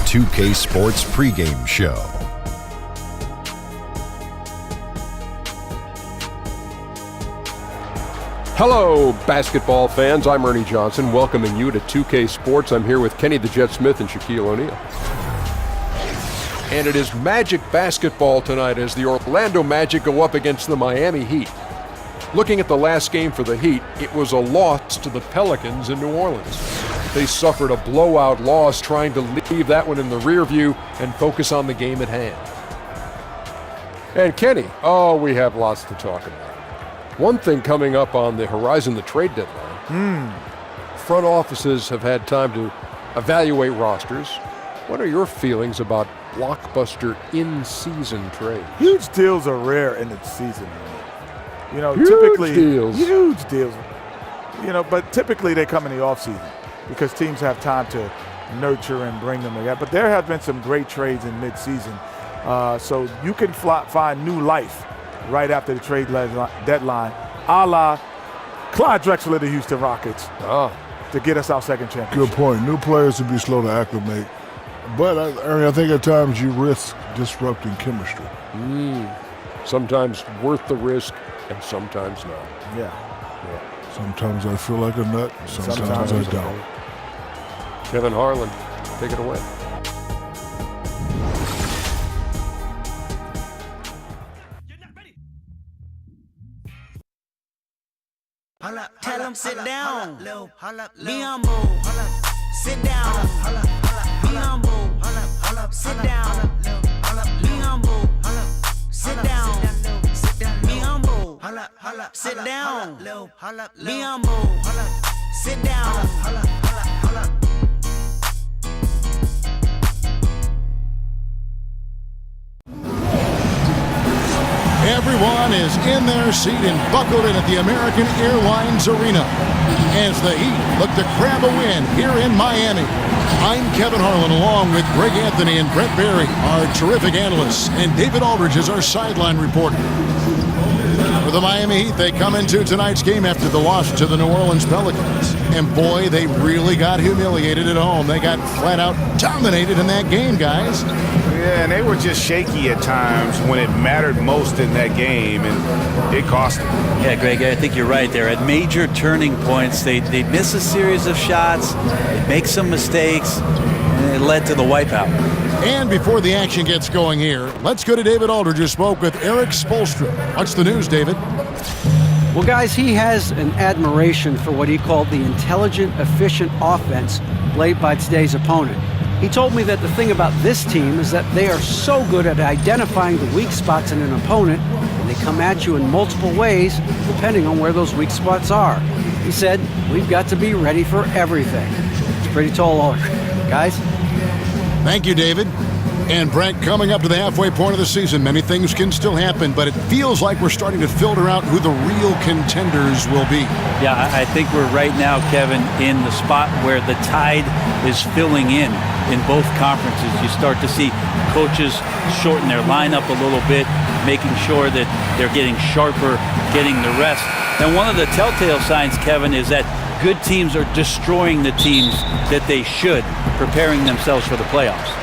2K Sports pregame show. Hello, basketball fans. I'm Ernie Johnson, welcoming you to 2K Sports. I'm here with Kenny the Jet Smith and Shaquille O'Neal. And it is Magic basketball tonight as the Orlando Magic go up against the Miami Heat. Looking at the last game for the Heat, it was a loss to the Pelicans in New Orleans. They suffered a blowout loss, trying to leave that one in the rear view and focus on the game at hand. And Kenny, we have lots to talk about. One thing coming up on the horizon, the trade deadline. Front offices have had time to evaluate rosters. What are your feelings about blockbuster in-season trades? Huge deals are rare in the season. You know, huge typically deals. Huge deals. You know, but typically they come in the offseason because teams have time to nurture and bring them together. But there have been some great trades in midseason. So you can find new life right after the trade deadline, a la Clyde Drexler of the Houston Rockets, to get us our second championship. Good point. New players would be slow to acclimate. But, I think at times you risk disrupting chemistry. Sometimes worth the risk and sometimes not. Yeah. Sometimes I feel like a nut, sometimes I don't. Kevin Harlan, take it away. Tell him sit down. Be humble. Sit down. Be humble. Sit down. Be humble. Sit down. Be humble. Sit down. Be humble. Sit down. Everyone is in their seat and buckled in at the American Airlines Arena as the Heat look to grab a win here in Miami. I'm Kevin Harlan along with Greg Anthony and Brett Barry, our terrific analysts, and David Aldridge is our sideline reporter. For the Miami Heat, they come into tonight's game after the loss to the New Orleans Pelicans. And boy, they really got humiliated at home. They got flat out dominated in that game, guys. Yeah, and they were just shaky at times when it mattered most in that game, and it cost them. Yeah, Greg, I think you're right there. At major turning points, they miss a series of shots, they make some mistakes, and it led to the wipeout. And before the action gets going here, let's go to David Aldridge, who spoke with Eric Spoelstra. What's the news, David? Well, guys, he has an admiration for what he called the intelligent, efficient offense played by today's opponent. He told me that the thing about this team is that they are so good at identifying the weak spots in an opponent, and they come at you in multiple ways depending on where those weak spots are. He said, we've got to be ready for everything. It's pretty tall order. Guys? Thank you, David. And Brent, coming up to the halfway point of the season, many things can still happen, but it feels like we're starting to filter out who the real contenders will be. Yeah, I think we're right now, Kevin, in the spot where the tide is filling in both conferences. You start to see coaches shorten their lineup a little bit, making sure that they're getting sharper, getting the rest. And one of the telltale signs, Kevin, is that good teams are destroying the teams that they should, preparing themselves for the playoffs.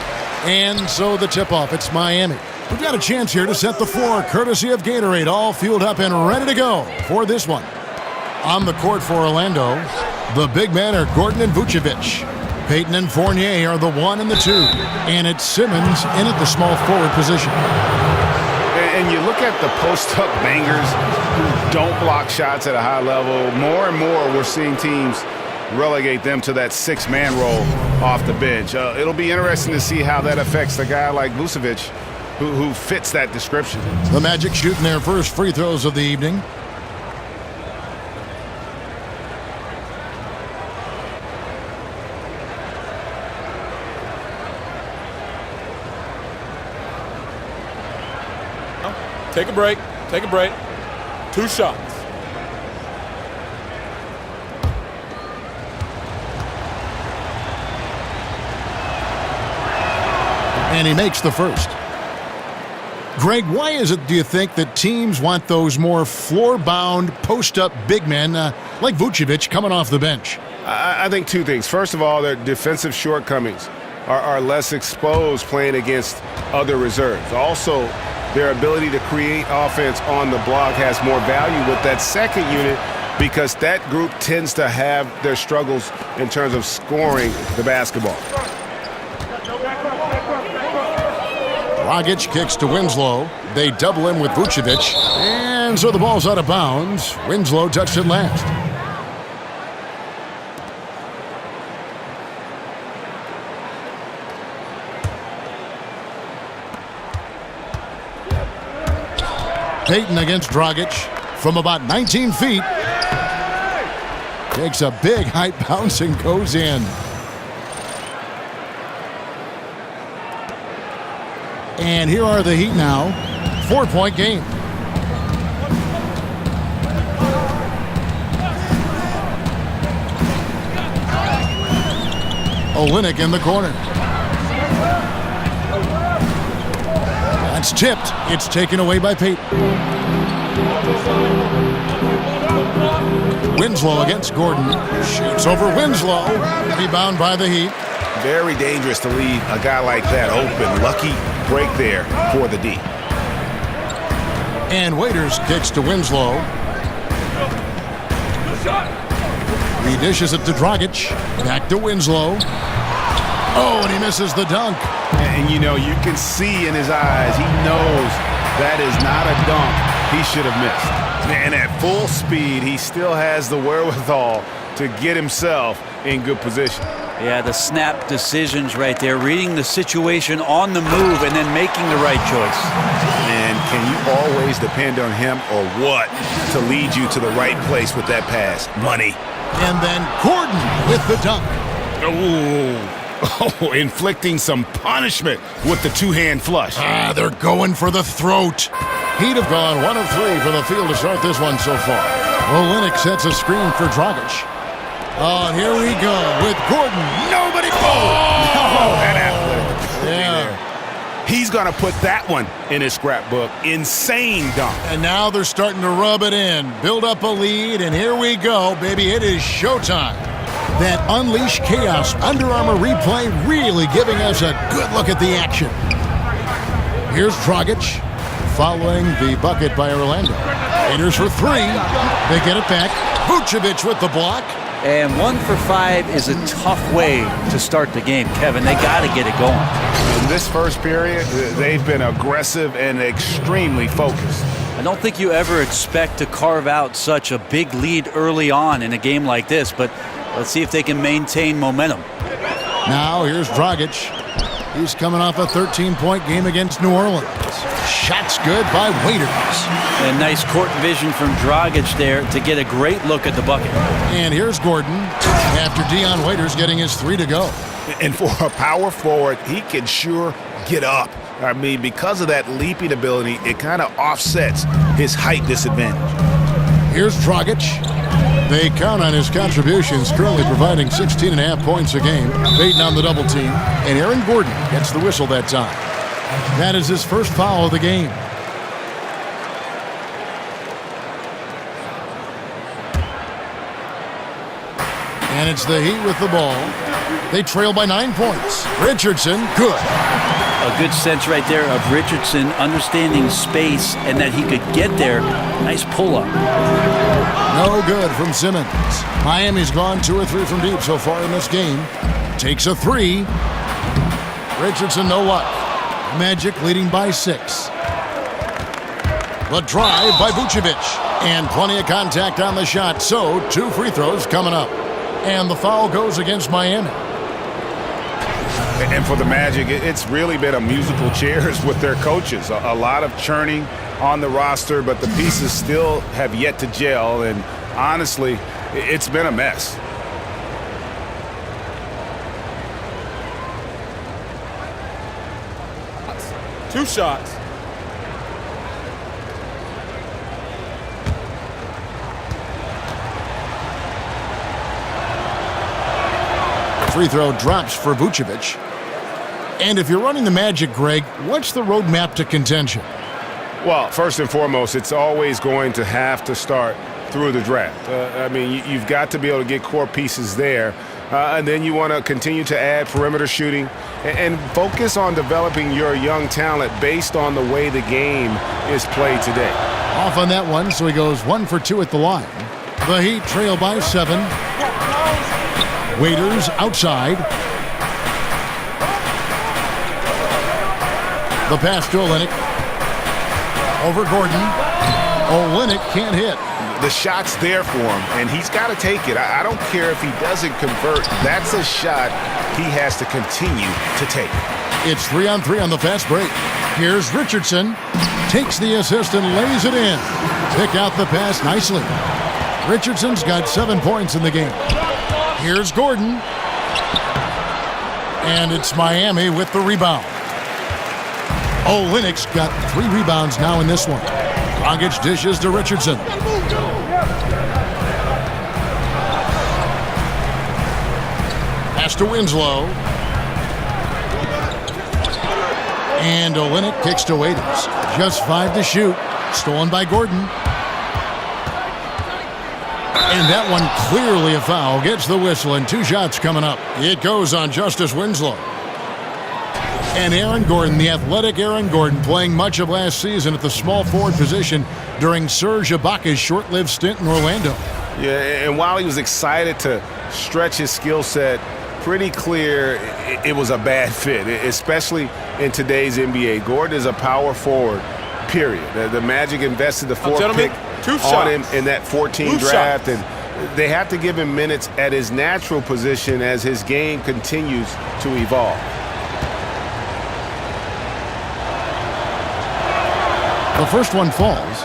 And so the tip-off, it's Miami. We've got a chance here to set the floor, courtesy of Gatorade, all fueled up and ready to go for this one. On the court for Orlando, the big men are Gordon and Vucevic. Payton and Fournier are the 1 and the 2. And it's Simmons in at the small forward position. And you look at the post-up bangers who don't block shots at a high level. More and more we're seeing teams relegate them to that 6-man role off the bench. It'll be interesting to see how that affects a guy like Vucevic who fits that description. The Magic shooting their first free throws of the evening. Take a break. Take a break. 2 shots. And he makes the first. Greg, why is it, do you think, that teams want those more floor-bound, post-up big men like Vucevic coming off the bench? I think 2 things. First of all, their defensive shortcomings. are less exposed playing against other reserves. Also, their ability to create offense on the block has more value with that second unit because that group tends to have their struggles in terms of scoring the basketball. Dragic kicks to Winslow. They double him with Vucevic. And so the ball's out of bounds. Winslow touched it last. Payton against Dragic from about 19 feet. Takes a big height bounce and goes in. And here are the Heat now. 4-point game. Olynyk in the corner. That's tipped. It's taken away by Payton. Winslow against Gordon. Shoots over Winslow. Rebound by the Heat. Very dangerous to leave a guy like that open. Lucky break there for the D. And Waiters kicks to Winslow. He dishes it to Dragic. Back to Winslow. Oh, and he misses the dunk. And you know, you can see in his eyes, he knows that is not a dunk he should have missed. And at full speed, he still has the wherewithal to get himself in good position. Yeah, the snap decisions right there, reading the situation on the move and then making the right choice. And can you always depend on him or what to lead you to the right place with that pass? Money. And then Gordon with the dunk. Oh, inflicting some punishment with the two-hand flush. They're going for the throat. He'd have gone 1 of 3 for the field to start this one so far. Olynyk sets a screen for Dragic. Oh, and here we go with Gordon. Nobody. Oh, that athletic. Yeah. He's going to put that one in his scrapbook. Insane dunk. And now they're starting to rub it in, build up a lead, and here we go, baby. It is showtime. That Unleash Chaos Under Armour replay really giving us a good look at the action. Here's Dragic following the bucket by Orlando. Raiders for 3. They get it back. Vucevic with the block. And 1 for 5 is a tough way to start the game, Kevin. They got to get it going. In this first period, they've been aggressive and extremely focused. I don't think you ever expect to carve out such a big lead early on in a game like this, but let's see if they can maintain momentum. Now here's Dragic. He's coming off a 13-point game against New Orleans. Shots good by Waiters. And nice court vision from Dragic there to get a great look at the bucket. And here's Gordon after Dion Waiters getting his 3 to go. And for a power forward, he can sure get up. I mean, because of that leaping ability, it kind of offsets his height disadvantage. Here's Dragic. They count on his contributions, currently providing 16.5 points a game. Payton on the double team, and Aaron Gordon gets the whistle that time. That is his first foul of the game. And it's the Heat with the ball. They trail by 9 points. Richardson, good. A good sense right there of Richardson understanding space and that he could get there. Nice pull-up. No good from Simmons. Miami's gone 2 or 3 from deep so far in this game. Takes a 3. Richardson, no luck. Magic leading by 6. The drive by Vucevic. And plenty of contact on the shot, so 2 free throws coming up. And the foul goes against Miami. And for the Magic, it's really been a musical chairs with their coaches. A lot of churning on the roster, but the pieces still have yet to gel. And honestly, it's been a mess. Two shots. Free throw drops for Vucevic. And if you're running the Magic, Greg, what's the roadmap to contention? Well, first and foremost, it's always going to have to start through the draft. I mean, you've got to be able to get core pieces there. And then you want to continue to add perimeter shooting and focus on developing your young talent based on the way the game is played today. Off on that one, so he goes 1 for 2 at the line. The Heat trail by 7. Waiters outside. The pass to Olynyk. Over Gordon. Olynyk can't hit. The shot's there for him, and he's got to take it. I don't care if he doesn't convert. That's a shot he has to continue to take. It's 3-on-3 on the fast break. Here's Richardson. Takes the assist and lays it in. Pick out the pass nicely. Richardson's got 7 points in the game. Here's Gordon. And it's Miami with the rebound. Olynyk's got 3 rebounds now in this one. Dragic dishes to Richardson. Pass to Winslow. And Olynyk kicks to Waiters. Just 5 to shoot. Stolen by Gordon. And that one clearly a foul. Gets the whistle and 2 shots coming up. It goes on Justice Winslow. And Aaron Gordon, the athletic Aaron Gordon, playing much of last season at the small forward position during Serge Ibaka's short-lived stint in Orlando. Yeah, and while he was excited to stretch his skill set, pretty clear it was a bad fit, especially in today's NBA. Gordon is a power forward, period. The Magic invested the 4th pick on him in that 14 draft, and they have to give him minutes at his natural position as his game continues to evolve. The first one falls.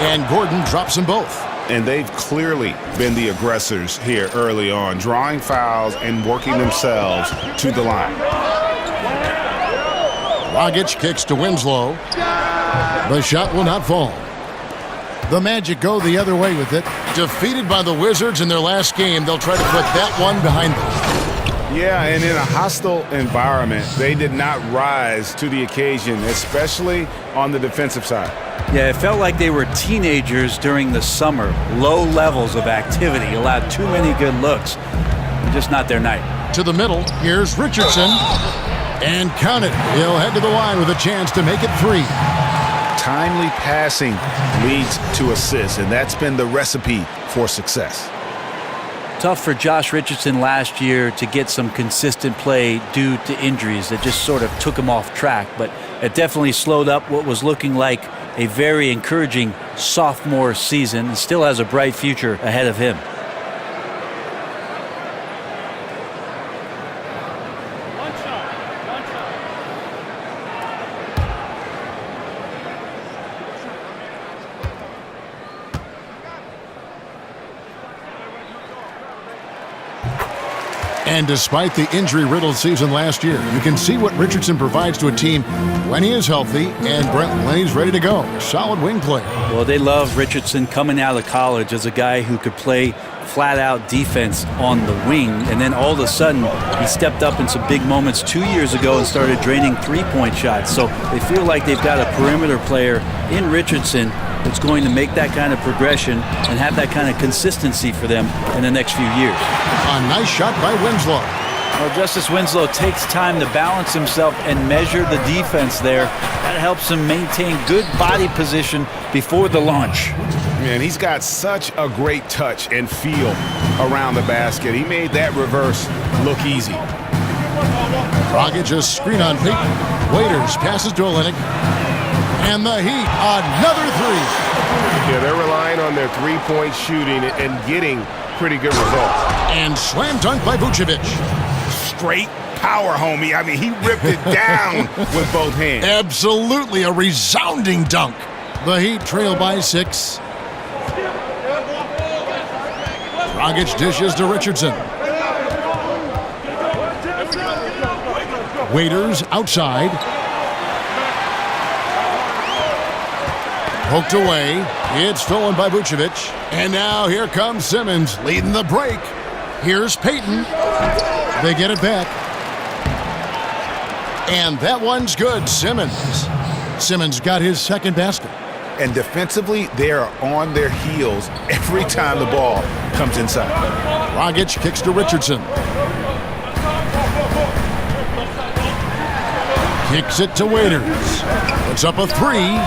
And Gordon drops them both. And they've clearly been the aggressors here early on, drawing fouls and working themselves to the line. Dragic kicks to Winslow. The shot will not fall. The Magic go the other way with it. Defeated by the Wizards in their last game, they'll try to put that one behind them. Yeah, and in a hostile environment, they did not rise to the occasion, especially on the defensive side. Yeah, it felt like they were teenagers during the summer. Low levels of activity, allowed too many good looks. Just not their night. To the middle, here's Richardson. And count it. He'll head to the line with a chance to make it 3. Timely passing leads to assists, and that's been the recipe for success. Tough for Josh Richardson last year to get some consistent play due to injuries that just sort of took him off track, but it definitely slowed up what was looking like a very encouraging sophomore season and still has a bright future ahead of him. And despite the injury-riddled season last year, you can see what Richardson provides to a team when he is healthy and when he's ready to go. Solid wing player. Well, they love Richardson coming out of college as a guy who could play flat-out defense on the wing, and then all of a sudden he stepped up in some big moments 2 years ago and started draining three-point shots. So they feel like they've got a perimeter player in Richardson that's going to make that kind of progression and have that kind of consistency for them in the next few years. A nice shot by Winslow. Well, Justice Winslow takes time to balance himself and measure the defense there. That helps him maintain good body position before the launch. Man, he's got such a great touch and feel around the basket. He made that reverse look easy. Dragic a screen on Peyton. Waiters passes to Olynyk. And the Heat, another 3. Yeah, they're relying on their three-point shooting and getting pretty good results. And slam dunk by Vucevic. Straight power, homie. I mean, he ripped it down with both hands. Absolutely a resounding dunk. The Heat trail by 6. Dragic dishes to Richardson. Waiters outside. Poked away. It's stolen by Vucevic. And now here comes Simmons leading the break. Here's Payton. They get it back. And that one's good. Simmons got his second basket. And defensively, they are on their heels every time the ball comes inside. Dragic kicks to Richardson. Kicks it to Waiters. Puts up a three.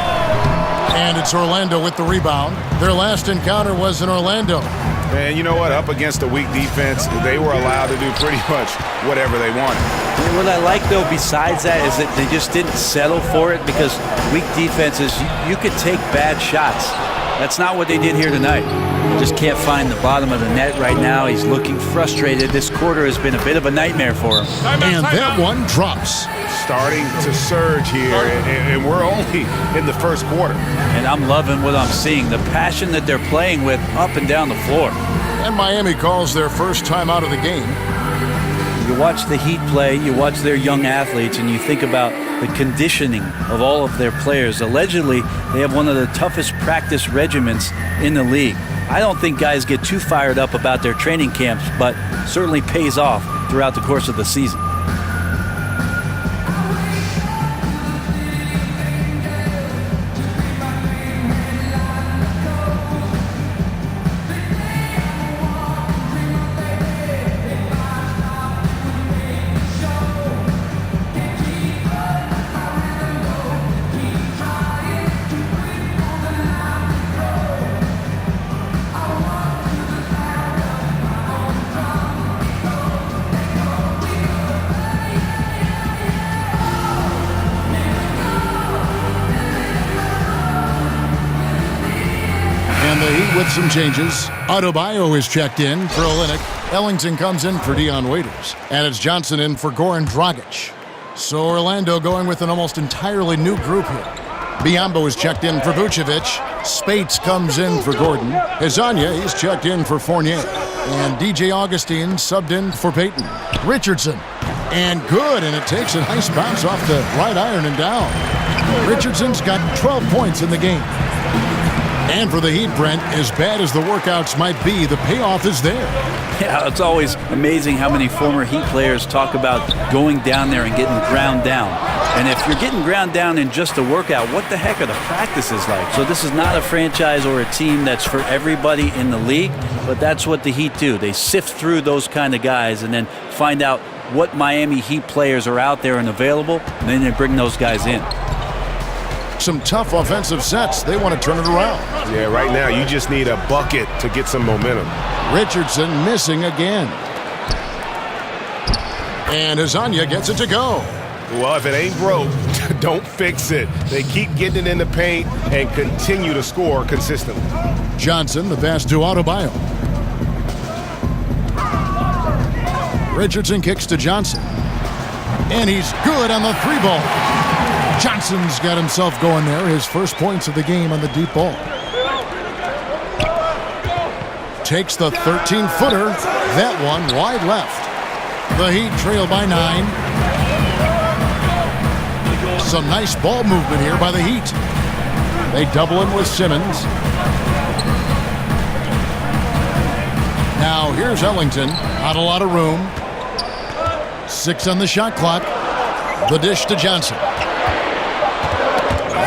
And it's Orlando with the rebound. Their last encounter was in Orlando. And you know what? Up against a weak defense, they were allowed to do pretty much whatever they wanted. What I like, though, besides that, is that they just didn't settle for it, because weak defenses, you could take bad shots. That's not what they did here tonight. Just can't find the bottom of the net right now. He's looking frustrated. This quarter has been a bit of a nightmare for him. And that one drops. Starting to surge here, and we're only in the first quarter. And I'm loving what I'm seeing, the passion that they're playing with up and down the floor. And Miami calls their first time out of the game. You watch the Heat play, you watch their young athletes, and you think about the conditioning of all of their players. Allegedly, they have one of the toughest practice regimens in the league. I don't think guys get too fired up about their training camps, but certainly pays off throughout the course of the season. With some changes, Adebayo is checked in for Olynyk. Ellington comes in for Dion Waiters. And it's Johnson in for Goran Dragic. So Orlando going with an almost entirely new group here. Biyombo is checked in for Vucevic. Spates comes in for Gordon. Hezonja, he's checked in for Fournier. And DJ Augustine subbed in for Payton. Richardson. And good, and it takes a nice bounce off the right iron and down. Richardson's got 12 points in the game. And for the Heat, Brent, as bad as the workouts might be, the payoff is there. Yeah, it's always amazing how many former Heat players talk about going down there and getting ground down. And if you're getting ground down in just a workout, what the heck are the practices like? So this is not a franchise or a team that's for everybody in the league, but that's what the Heat do. They sift through those kind of guys and then find out what Miami Heat players are out there and available, and then they bring those guys in. Some tough offensive sets. They want to turn it around. Yeah, right now you just need a bucket to get some momentum. Richardson missing again. And Hezonja gets it to go. Well, if it ain't broke, don't fix it. They keep getting it in the paint and continue to score consistently. Johnson, the pass to Adebayo. Richardson kicks to Johnson. And he's good on the three ball. Johnson's got himself going there, his first points of the game on the deep ball. Takes the 13-footer, that one wide left. The Heat trail by 9. Some nice ball movement here by the Heat. They double him with Simmons. Now here's Ellington, not a lot of room. 6 on the shot clock. The dish to Johnson.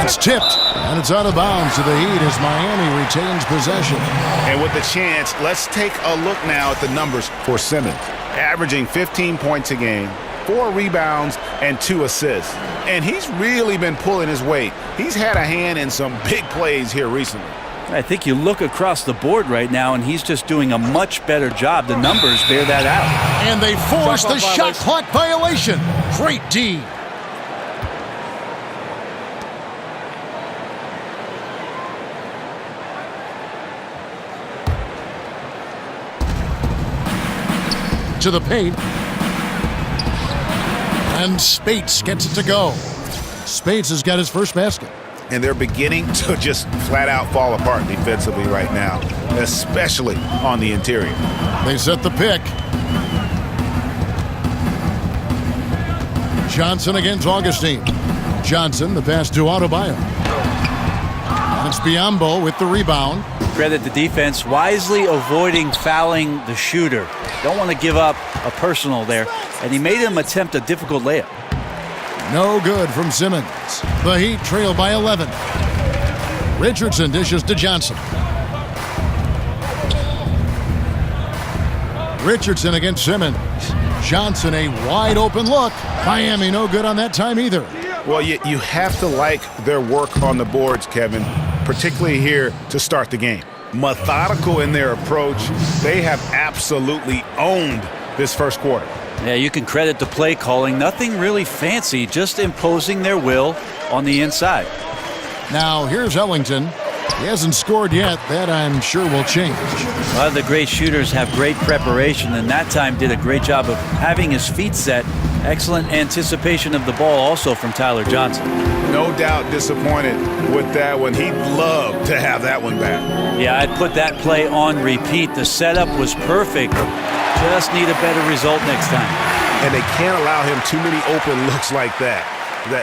It's tipped, and it's out of bounds to the Heat as Miami retains possession. And with the chance, let's take a look now at the numbers for Simmons. Averaging 15 points a game, 4 rebounds, and 2 assists. And he's really been pulling his weight. He's had a hand in some big plays here recently. I think you look across the board right now, and he's just doing a much better job. The numbers bear that out. And they force the shot clock violation. Great D. To the paint. And Spates gets it to go. Spates has got his first basket. And they're beginning to just flat out fall apart defensively right now, especially on the interior. They set the pick. Johnson against Augustine. Johnson, the pass to Adebayo. And It's Biombo with the rebound. Credit the defense, wisely avoiding fouling the shooter. Don't want to give up a personal there. And he made him attempt a difficult layup. No good from Simmons. The Heat trail by 11. Richardson dishes to Johnson. Richardson against Simmons. Johnson, a wide open look. Miami no good on that time either. Well, you have to like their work on the boards, Kevin, particularly here to start the game. Methodical in their approach. They have absolutely owned this first quarter. Yeah, you can credit the play calling. Nothing really fancy, just imposing their will on the inside. Now here's Ellington. He hasn't scored yet. That I'm sure will change. A lot of the great shooters have great preparation, and that time did a great job of having his feet set. Excellent anticipation of the ball also from Tyler Johnson. No doubt disappointed with that one. He'd love to have that one back. Yeah, I'd put that play on repeat. The setup was perfect. Just need a better result next time. And they can't allow him too many open looks like that.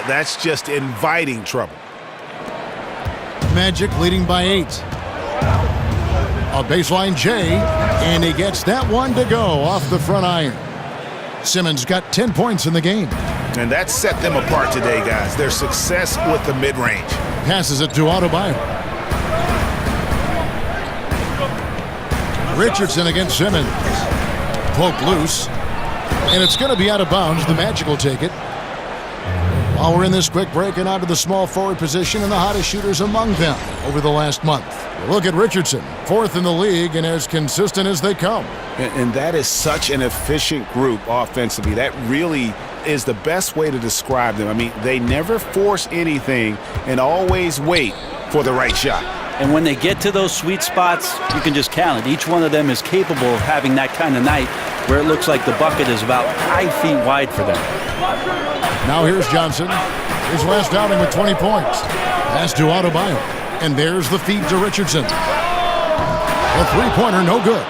That's just inviting trouble. Magic leading by 8. A baseline J, and he gets that one to go off the front iron. Simmons got 10 points in the game. And that set them apart today, guys. Their success with the mid-range. Passes it to Adebayo. Richardson against Simmons. Poke loose. And it's going to be out of bounds. The Magic will take it. While we're in this quick break and out of the small forward position and the hottest shooters among them over the last month. Look at Richardson, 4th in the league and as consistent as they come. And that is such an efficient group offensively. That really is the best way to describe them. I mean, they never force anything and always wait for the right shot. And when they get to those sweet spots, you can just count it. Each one of them is capable of having that kind of night where it looks like the bucket is about 5 feet wide for them. Now here's Johnson. His last outing with 20 points. Pass to Adebayo. And there's the feed to Richardson. A three-pointer, no good.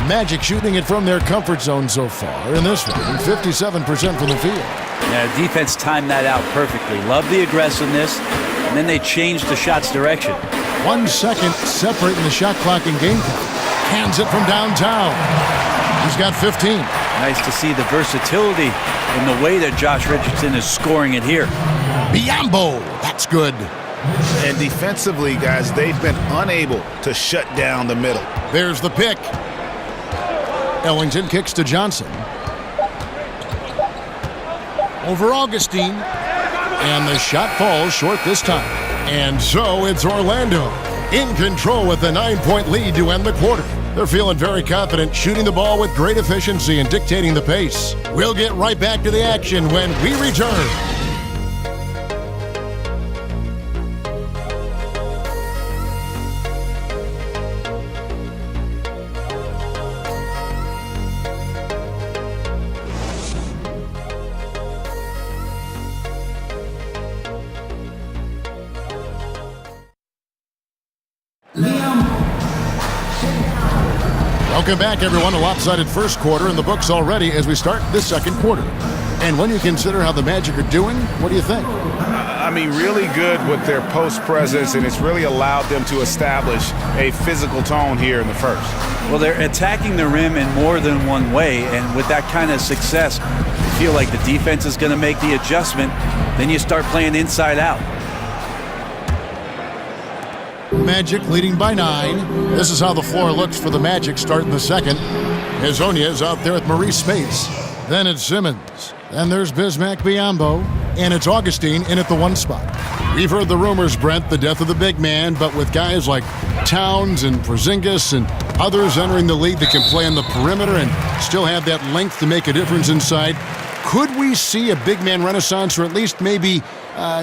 Magic shooting it from their comfort zone so far in this one, 57% from the field. Yeah, defense timed that out perfectly. Love the aggressiveness, and then they changed the shot's direction. 1 second separating the shot clock and game clock. Hands it from downtown. He's got 15. Nice to see the versatility in the way that Josh Richardson is scoring it here. Biombo, that's good. And defensively, guys, they've been unable to shut down the middle. There's the pick. Ellington kicks to Johnson. Over Augustine. And the shot falls short this time. And so it's Orlando in control with a 9-point lead to end the quarter. They're feeling very confident, shooting the ball with great efficiency and dictating the pace. We'll get right back to the action when we return. Welcome back, everyone. A lopsided first quarter in the books already as we start this second quarter. And when you consider how the Magic are doing, what do you think? I mean, really good with their post presence, and it's really allowed them to establish a physical tone here in the first. Well, they're attacking the rim in more than one way, and with that kind of success, you feel like the defense is going to make the adjustment. Then you start playing inside out. Magic leading by 9. This is how the floor looks for the Magic starting the second. Hezonja is out there with Maurice Spates. Then it's Simmons. Then there's Bismack Biyombo. And it's Augustine in at the 1 spot. We've heard the rumors, Brent, the death of the big man, but with guys like Towns and Porzingis and others entering the league that can play on the perimeter and still have that length to make a difference inside, could we see a big man renaissance, or at least maybe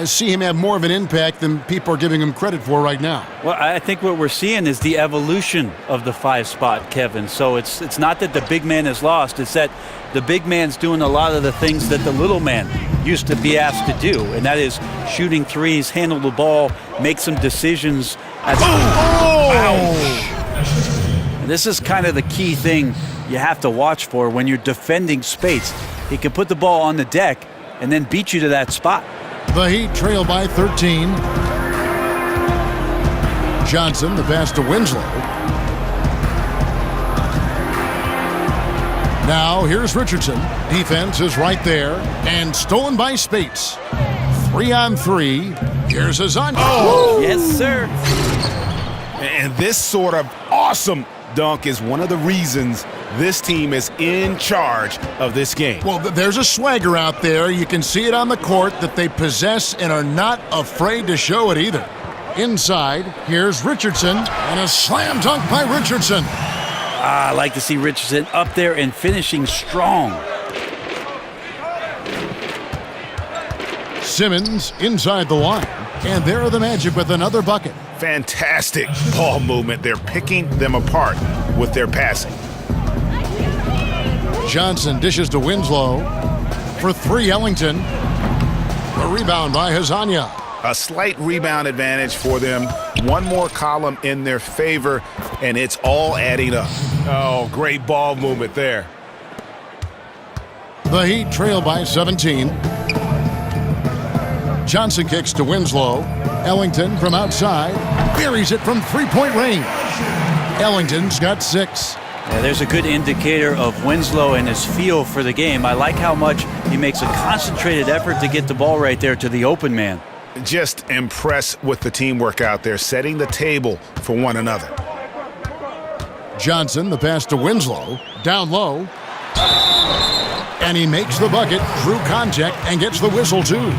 see him have more of an impact than people are giving him credit for right now? Well, I think what we're seeing is the evolution of the 5 spot, Kevin. So it's not that the big man is lost. It's that the big man's doing a lot of the things that the little man used to be asked to do, and that is shooting threes, handle the ball, make some decisions. Ouch! And this is kind of the key thing you have to watch for when you're defending Spates. He can put the ball on the deck and then beat you to that spot. The Heat trail by 13. Johnson, the pass to Winslow. Now here's Richardson. Defense is right there and stolen by Spates. 3-on-3. Here's Azanya. Oh, yes, sir. And this sort of awesome dunk is one of the reasons this team is in charge of this game. Well, there's a swagger out there. You can see it on the court that they possess and are not afraid to show it either. Inside, here's Richardson, and a slam dunk by Richardson. I like to see Richardson up there and finishing strong. Simmons inside the line, and there are the Magic with another bucket. Fantastic ball movement. They're picking them apart with their passing. Johnson dishes to Winslow. For 3, Ellington. The rebound by Hazanya. A slight rebound advantage for them. One more column in their favor, and it's all adding up. Oh, great ball movement there. The Heat trail by 17. Johnson kicks to Winslow. Ellington from outside buries it from three-point range. Ellington's got 6. Yeah, there's a good indicator of Winslow and his feel for the game. I like how much he makes a concentrated effort to get the ball right there to the open man. Just impressed with the teamwork out there, setting the table for one another. Johnson, the pass to Winslow, down low. And he makes the bucket through contact and gets the whistle too.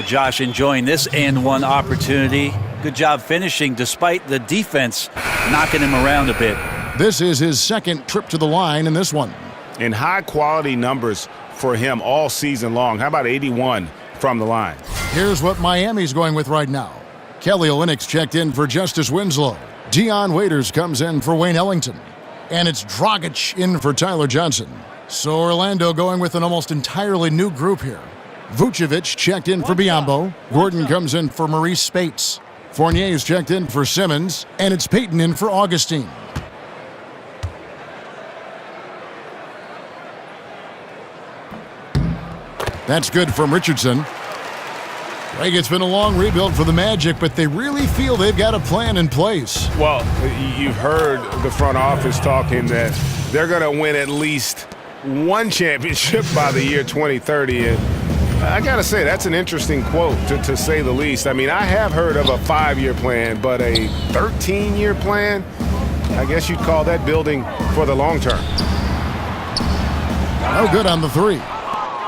Josh enjoying this and one opportunity. Good job finishing despite the defense knocking him around a bit. This is his second trip to the line in this one. And high-quality numbers for him all season long. How about 81 from the line? Here's what Miami's going with right now. Kelly Olynyk's checked in for Justice Winslow. Dion Waiters comes in for Wayne Ellington. And it's Dragic in for Tyler Johnson. So Orlando going with an almost entirely new group here. Vucevic checked in for Biyombo. Gordon comes in for Maurice Spates. Fournier's checked in for Simmons. And it's Payton in for Augustine. That's good from Richardson. Greg, it's been a long rebuild for the Magic, but they really feel they've got a plan in place. Well, you've heard the front office talking that they're going to win at least one championship by the year 2030. And I got to say, that's an interesting quote, to say the least. I mean, I have heard of a 5-year plan, but a 13-year plan, I guess you'd call that building for the long term. No good on the 3.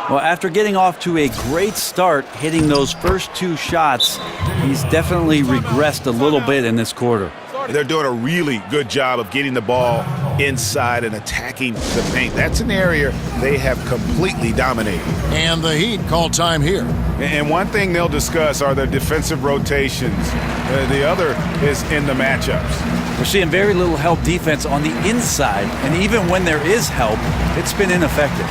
Well, after getting off to a great start, hitting those first 2 shots, he's definitely regressed a little bit in this quarter. They're doing a really good job of getting the ball inside and attacking the paint. That's an area they have completely dominated. And the Heat call time here. And one thing they'll discuss are the defensive rotations. The other is in the matchups. We're seeing very little help defense on the inside, and even when there is help, it's been ineffective.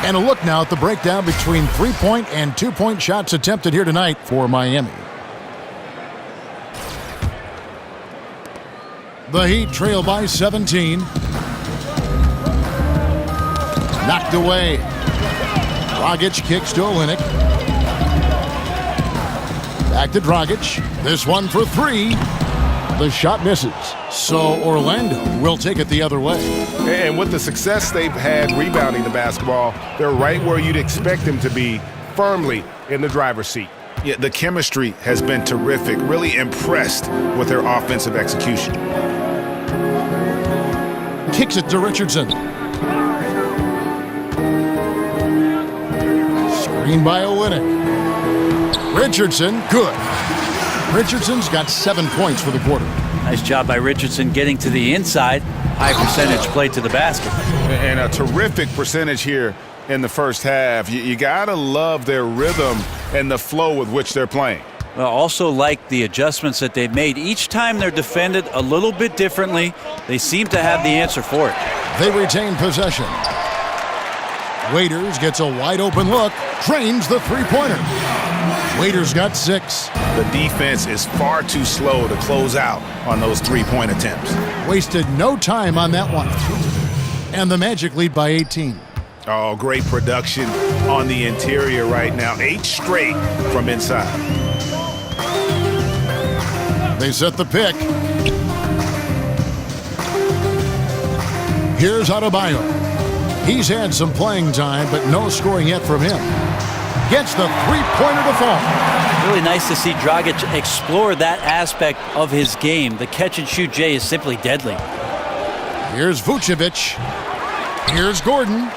And a look now at the breakdown between 3-point and 2-point shots attempted here tonight for Miami. The Heat trail by 17. Knocked away. Dragic kicks to Olynyk. Back to Dragic. This one for 3. The shot misses. So Orlando will take it the other way. And with the success they've had rebounding the basketball, they're right where you'd expect them to be, firmly in the driver's seat. Yeah, the chemistry has been terrific. Really impressed with their offensive execution. Kicks it to Richardson. Screen by Olynyk. Richardson, good. Richardson's got 7 points for the quarter. Nice job by Richardson getting to the inside. High percentage play to the basket. And a terrific percentage here in the first half. You got to love their rhythm and the flow with which they're playing. Well, also like the adjustments that they've made. Each time they're defended a little bit differently, they seem to have the answer for it. They retain possession. Waiters gets a wide open look, drains the three-pointer. Waiters got 6. The defense is far too slow to close out on those three-point attempts. Wasted no time on that one. And the Magic lead by 18. Oh, great production on the interior right now. 8 straight from inside. They set the pick. Here's Adebayo. He's had some playing time, but no scoring yet from him. Gets the three-pointer to fall. Really nice to see Dragic explore that aspect of his game. The catch-and-shoot J is simply deadly. Here's Vucevic. Here's Gordon.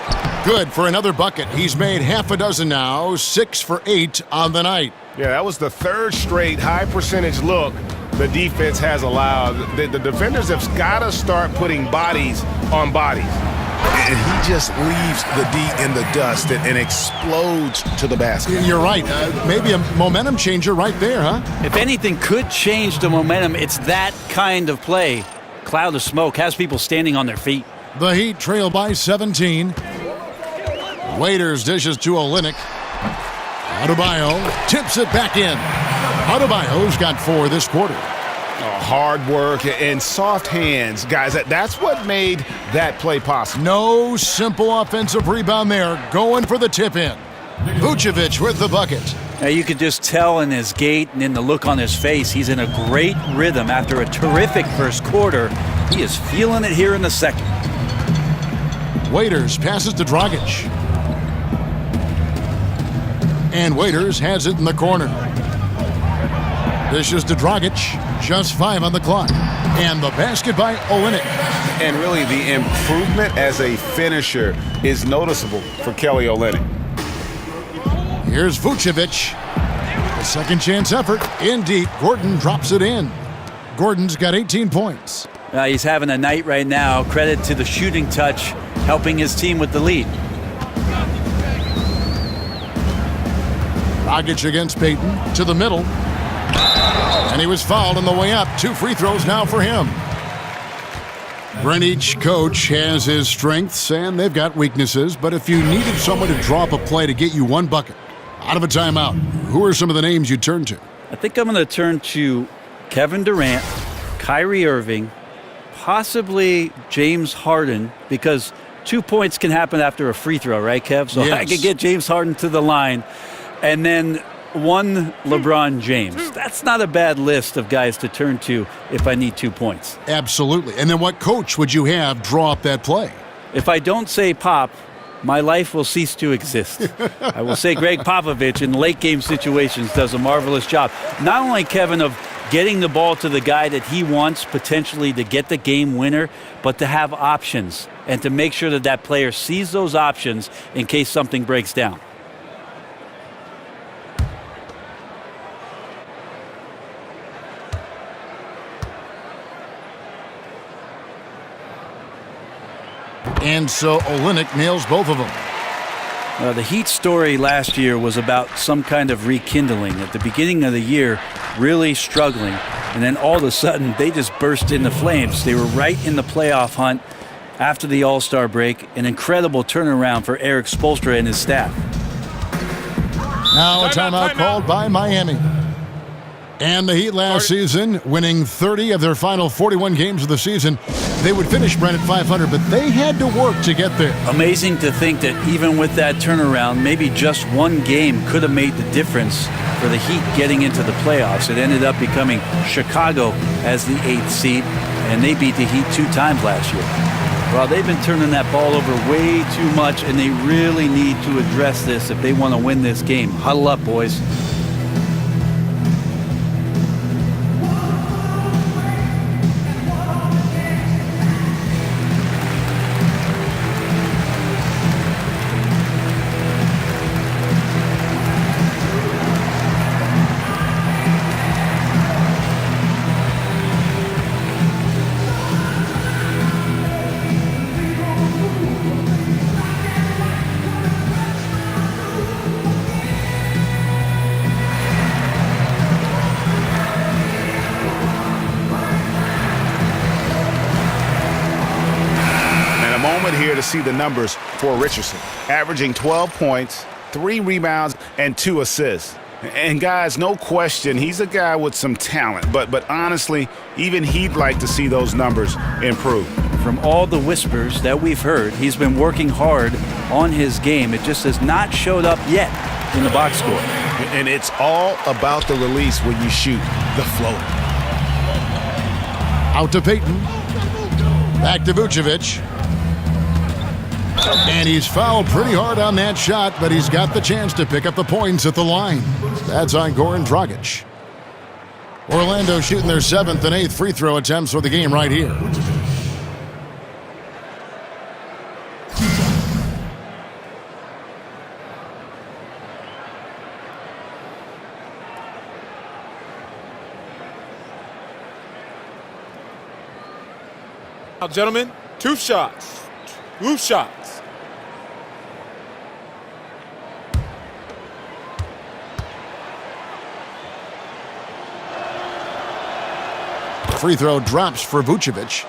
Good for another bucket. He's made half a dozen now, 6 for 8 on the night. Yeah, that was the third straight high percentage look the defense has allowed. The defenders have got to start putting bodies on bodies. And he just leaves the D in the dust and explodes to the basket. You're right. Maybe a momentum changer right there, huh? If anything could change the momentum, it's that kind of play. Cloud of smoke has people standing on their feet. The Heat trail by 17. Waiters dishes to Olynyk. Adebayo tips it back in. Adebayo's got 4 this quarter. Hard work and soft hands, guys. That's what made that play possible. No simple offensive rebound there. Going for the tip-in. Vucevic with the bucket. Now you could just tell in his gait and in the look on his face, he's in a great rhythm after a terrific first quarter. He is feeling it here in the second. Waiters passes to Dragic. And Waiters has it in the corner. Dishes to Dragic. Just 5 on the clock. And the basket by Olynyk. And really the improvement as a finisher is noticeable for Kelly Olynyk. Here's Vucevic. A second chance effort. In deep. Gordon drops it in. Gordon's got 18 points. He's having a night right now. Credit to the shooting touch, helping his team with the lead. Dragic against Payton. To the middle. And he was fouled on the way up. 2 free throws now for him. Each coach has his strengths and they've got weaknesses, but if you needed someone to draw up a play to get you 1 bucket out of a timeout, who are some of the names you'd turn to? I think I'm going to turn to Kevin Durant, Kyrie Irving, possibly James Harden, because 2 points can happen after a free throw, right, Kev? So yes. I could get James Harden to the line. And then 1 LeBron James. That's not a bad list of guys to turn to if I need 2 points. Absolutely. And then what coach would you have draw up that play? If I don't say Pop, my life will cease to exist. I will say Greg Popovich in late game situations does a marvelous job. Not only, Kevin, of getting the ball to the guy that he wants potentially to get the game winner, but to have options and to make sure that that player sees those options in case something breaks down. And so Olynyk nails both of them. The Heat story last year was about some kind of rekindling. At the beginning of the year, really struggling. And then all of a sudden, they just burst into flames. They were right in the playoff hunt after the All-Star break. An incredible turnaround for Eric Spoelstra and his staff. Now a timeout called by Miami. And the Heat last season, winning 30 of their final 41 games of the season. They would finish, Brent, at 500, but they had to work to get there. Amazing to think that even with that turnaround, maybe just 1 game could have made the difference for the Heat getting into the playoffs. It ended up becoming Chicago as the 8th seed, and they beat the Heat 2 times last year. Well, they've been turning that ball over way too much, and they really need to address this if they want to win this game. Huddle up, boys. moment here to see the numbers for Richardson. Averaging 12 points, 3 rebounds, and 2 assists. And guys, no question, he's a guy with some talent. But honestly, even he'd like to see those numbers improve. From all the whispers that we've heard, he's been working hard on his game. It just has not showed up yet in the box score. And it's all about the release when you shoot the floater. Out to Payton. Back to Vucevic. And he's fouled pretty hard on that shot, but he's got the chance to pick up the points at the line. That's on Goran Dragic. Orlando shooting their 7th and 8th free throw attempts for the game right here. Now, gentlemen, 2 shots. 2 shots. Free throw drops for Vucevic.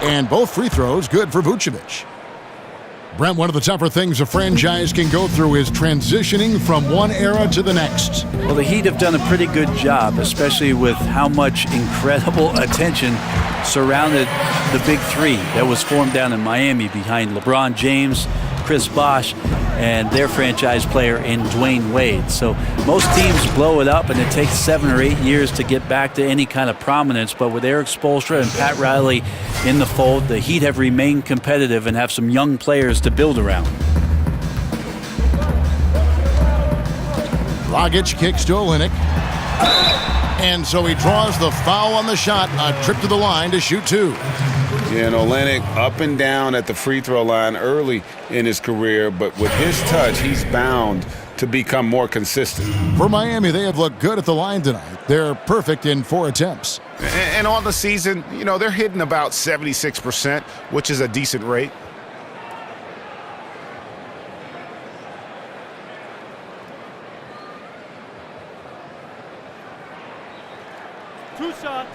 And both free throws good for Vucevic. Brent, one of the tougher things a franchise can go through is transitioning from one era to the next. Well, the Heat have done a pretty good job, especially with how much incredible attention surrounded the Big Three that was formed down in Miami behind LeBron James, Chris Bosh, and their franchise player in Dwayne Wade. So most teams blow it up, and it takes 7 or 8 years to get back to any kind of prominence. But with Eric Spoelstra and Pat Riley in the fold, the Heat have remained competitive and have some young players to build around. Dragic kicks to Olynyk. And so he draws the foul on the shot, a trip to the line to shoot 2. Yeah, and Olynyk up and down at the free throw line early in his career, but with his touch, he's bound to become more consistent. For Miami, they have looked good at the line tonight. They're perfect in 4 attempts. And on the season, you know, they're hitting about 76%, which is a decent rate. Two shots.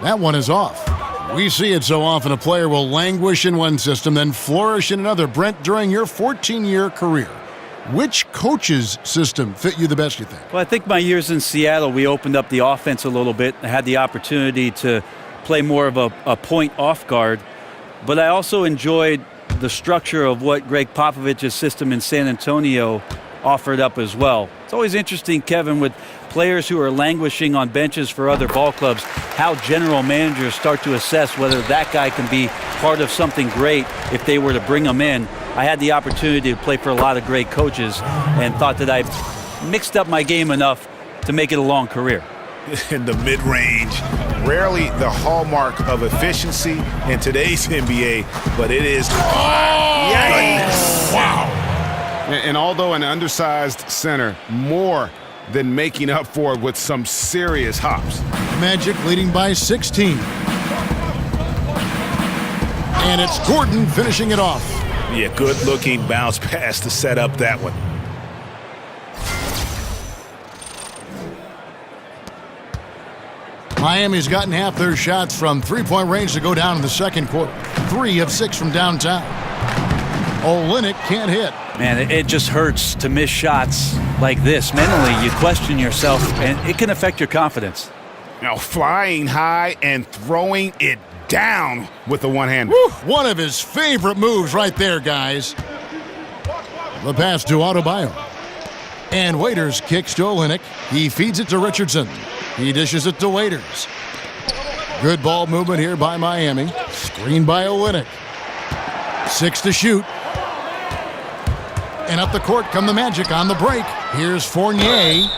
That one is off. We see it so often. A player will languish in one system, then flourish in another. Brent, during your 14-year career, which coach's system fit you the best, you think? Well, I think my years in Seattle, we opened up the offense a little bit. I had the opportunity to play more of a point off guard. But I also enjoyed the structure of what Greg Popovich's system in San Antonio offered up as well. It's always interesting, Kevin, with players who are languishing on benches for other ball clubs, how general managers start to assess whether that guy can be part of something great if they were to bring him in. I had the opportunity to play for a lot of great coaches and thought that I mixed up my game enough to make it a long career. In the mid-range, rarely the hallmark of efficiency in today's NBA, but it is. Oh, goodness. Wow. And although an undersized center, more than making up for it with some serious hops. Magic leading by 16. And it's Gordon finishing it off. Yeah, good-looking bounce pass to set up that one. Miami's gotten half their shots from three-point range to go down in the second quarter. 3 of 6 from downtown. Olynyk can't hit. Man, it just hurts to miss shots like this. Mentally, you question yourself, and it can affect your confidence. Now flying high and throwing it down with the one hand. One of his favorite moves right there, guys. The pass to Adebayo. And Waiters kicks to Olynyk. He feeds it to Richardson. He dishes it to Waiters. Good ball movement here by Miami. Screen by Olynyk. 6 to shoot. And up the court come the Magic on the break. Here's Fournier.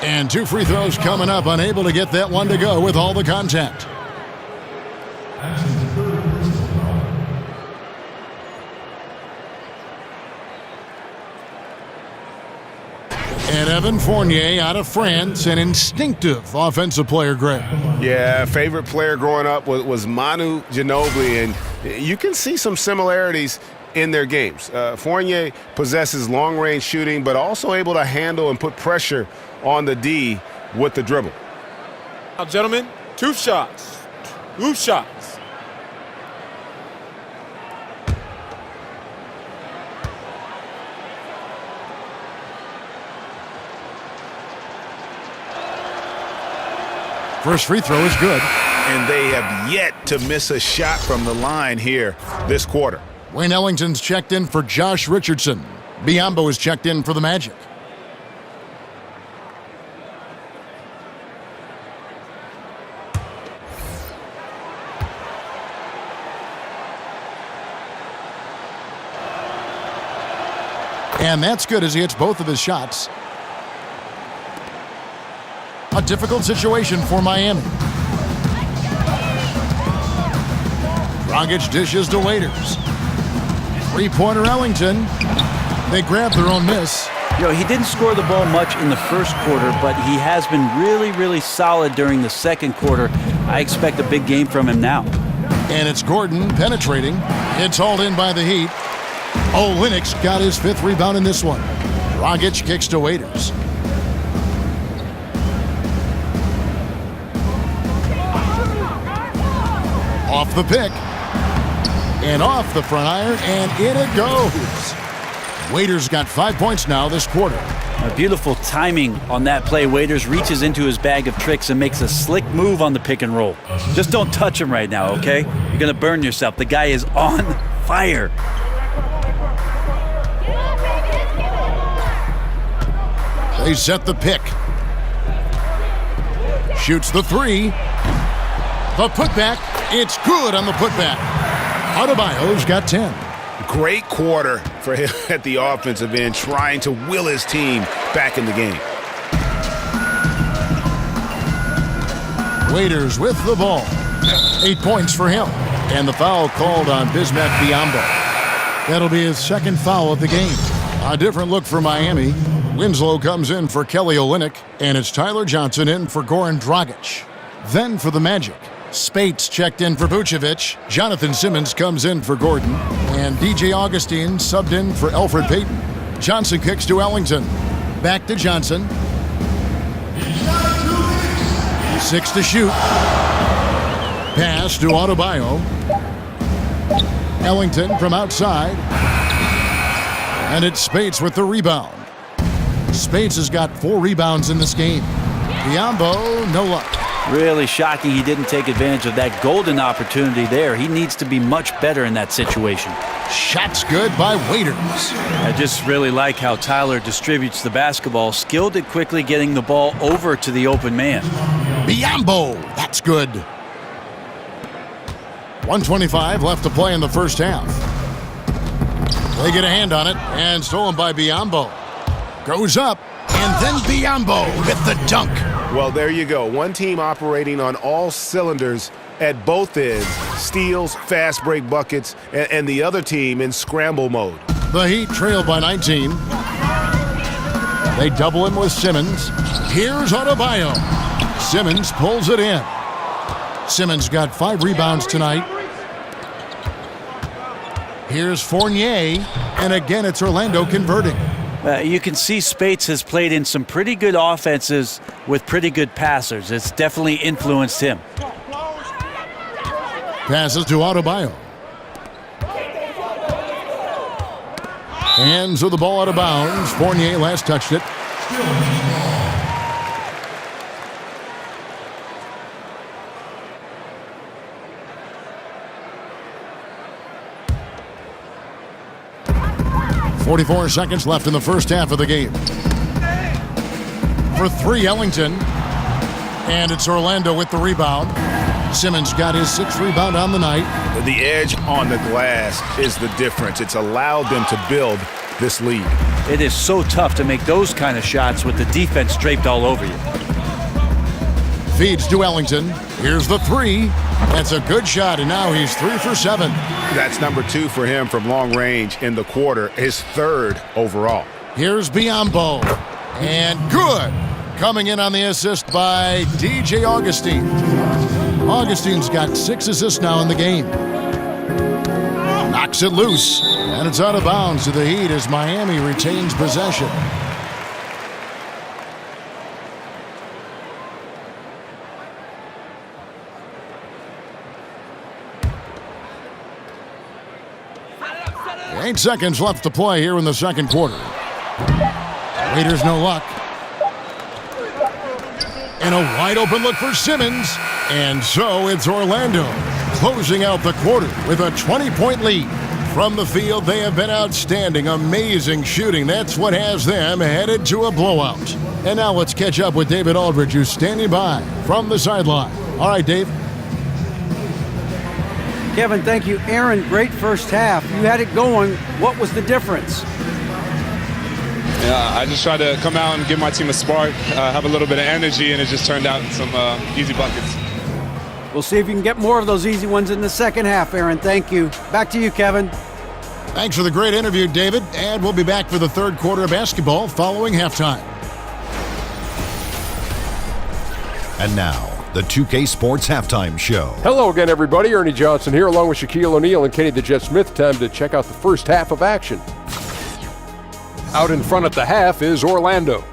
And 2 free throws coming up. Unable to get that one to go with all the contact. Evan Fournier out of France, an instinctive offensive player, Greg. Yeah, favorite player growing up was Manu Ginobili, and you can see some similarities in their games. Fournier possesses long-range shooting, but also able to handle and put pressure on the D with the dribble. Now, gentlemen, 2 shots. 2 shots. First free throw is good. And they have yet to miss a shot from the line here this quarter. Wayne Ellington's checked in for Josh Richardson. Biyombo is checked in for the Magic. And that's good as he hits both of his shots. A difficult situation for Miami. Dragic dishes to Waiters. Three-pointer Ellington. They grab their own miss. You know, he didn't score the ball much in the first quarter, but he has been really, really solid during the second quarter. I expect a big game from him now. And it's Gordon penetrating. It's hauled in by the Heat. Olynyk got his 5th rebound in this one. Dragic kicks to Waiters. Off the pick. And off the front iron, and in it goes. Waiters got 5 points now this quarter. A beautiful timing on that play. Waiters reaches into his bag of tricks and makes a slick move on the pick and roll. Just don't touch him right now, okay? You're going to burn yourself. The guy is on fire. They set the pick. Shoots the 3. The putback. It's good on the putback. Adebayo's got 10. Great quarter for him at the offensive end, trying to will his team back in the game. Waiters with the ball. 8 points for him. And the foul called on Bismack Biyombo. That'll be his 2nd foul of the game. A different look for Miami. Winslow comes in for Kelly Olynyk, and it's Tyler Johnson in for Goran Dragic. Then for the Magic, Spates checked in for Vucevic. Jonathan Simmons comes in for Gordon. And DJ Augustine subbed in for Elfrid Payton. Johnson kicks to Ellington. Back to Johnson. 6 to shoot. Pass to Adebayo. Ellington from outside. And it's Spates with the rebound. Spates has got 4 rebounds in this game. Biyombo, no luck. Really shocking he didn't take advantage of that golden opportunity there. He needs to be much better in that situation. Shots good by Waiters. I just really like how Tyler distributes the basketball, skilled at quickly getting the ball over to the open man. Biyombo, that's good. 1:25 left to play in the first half. They get a hand on it, and stolen by Biyombo. Goes up, and then Biyombo with the dunk. Well, there you go. One team operating on all cylinders at both ends. Steals, fast break buckets, and the other team in scramble mode. The Heat trail by 19. They double him with Simmons. Here's Adebayo. Simmons pulls it in. Simmons got 5 rebounds tonight. Here's Fournier, and again it's Orlando converting. You can see Spates has played in some pretty good offenses with pretty good passers. It's definitely influenced him. Passes to Adebayo. Hands of the ball out of bounds. Fournier last touched it. .44 seconds left in the first half of the game. For 3, Ellington. And it's Orlando with the rebound. Simmons got his 6th rebound on the night. The edge on the glass is the difference. It's allowed them to build this lead. It is so tough to make those kind of shots with the defense draped all over you. Feeds to Ellington. Here's the 3. That's a good shot, and now he's 3 for 7. That's number 2 for him from long range in the quarter, his 3rd overall. Here's Biyombo. And good. Coming in on the assist by DJ Augustine. Augustine's got 6 assists now in the game. Knocks it loose, and it's out of bounds to the Heat as Miami retains possession. Eight seconds left to play here in the second quarter. Waiters no luck. And a wide open look for Simmons. And so it's Orlando closing out the quarter with a 20-point lead. From the field, they have been outstanding. Amazing shooting. That's what has them headed to a blowout. And now let's catch up with David Aldridge, who's standing by from the sideline. All right, Dave. Kevin, thank you. Aaron, great first half. You had it going. What was the difference? Yeah, I just tried to come out and give my team a spark, have a little bit of energy, and it just turned out in some easy buckets. We'll see if you can get more of those easy ones in the second half, Aaron. Thank you. Back to you, Kevin. Thanks for the great interview, David. And we'll be back for the third quarter of basketball following halftime. And now, the 2K Sports Halftime Show. Hello again, everybody. Ernie Johnson here, along with Shaquille O'Neal and Kenny the Jet Smith. Time to check out the first half of action. Out in front at the half is Orlando.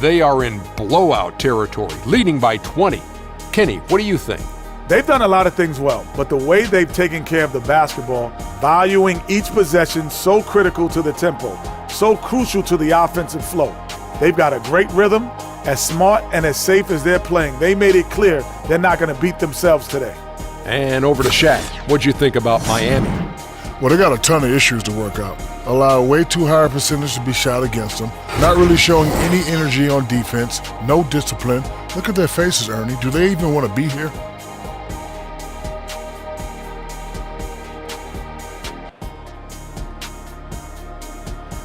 They are in blowout territory, leading by 20. Kenny, what do you think? They've done a lot of things well, but the way they've taken care of the basketball, valuing each possession so critical to the tempo, so crucial to the offensive flow. They've got a great rhythm, as smart and as safe as they're playing. They made it clear they're not going to beat themselves today. And over to Shaq. What'd you think about Miami? Well, they got a ton of issues to work out. Allow way too high a percentage to be shot against them. Not really showing any energy on defense. No discipline. Look at their faces, Ernie. Do they even want to be here?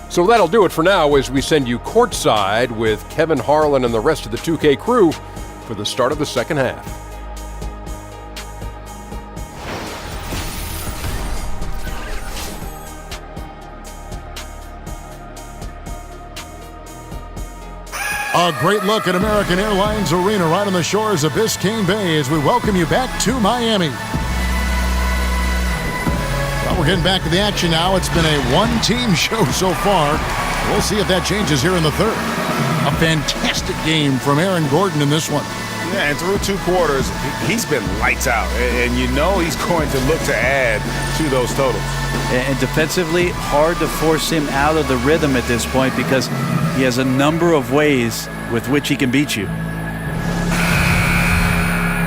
So that'll do it for now as we send you courtside with Kevin Harlan and the rest of the 2K crew for the start of the second half. A great look at American Airlines Arena right on the shores of Biscayne Bay as we welcome you back to Miami. Well, we're getting back to the action now. It's been a one-team show so far. We'll see if that changes here in the third. A fantastic game from Aaron Gordon in this one. Yeah, and through 2 quarters, he's been lights out. And you know he's going to look to add to those totals. And defensively, hard to force him out of the rhythm at this point because he has a number of ways with which he can beat you.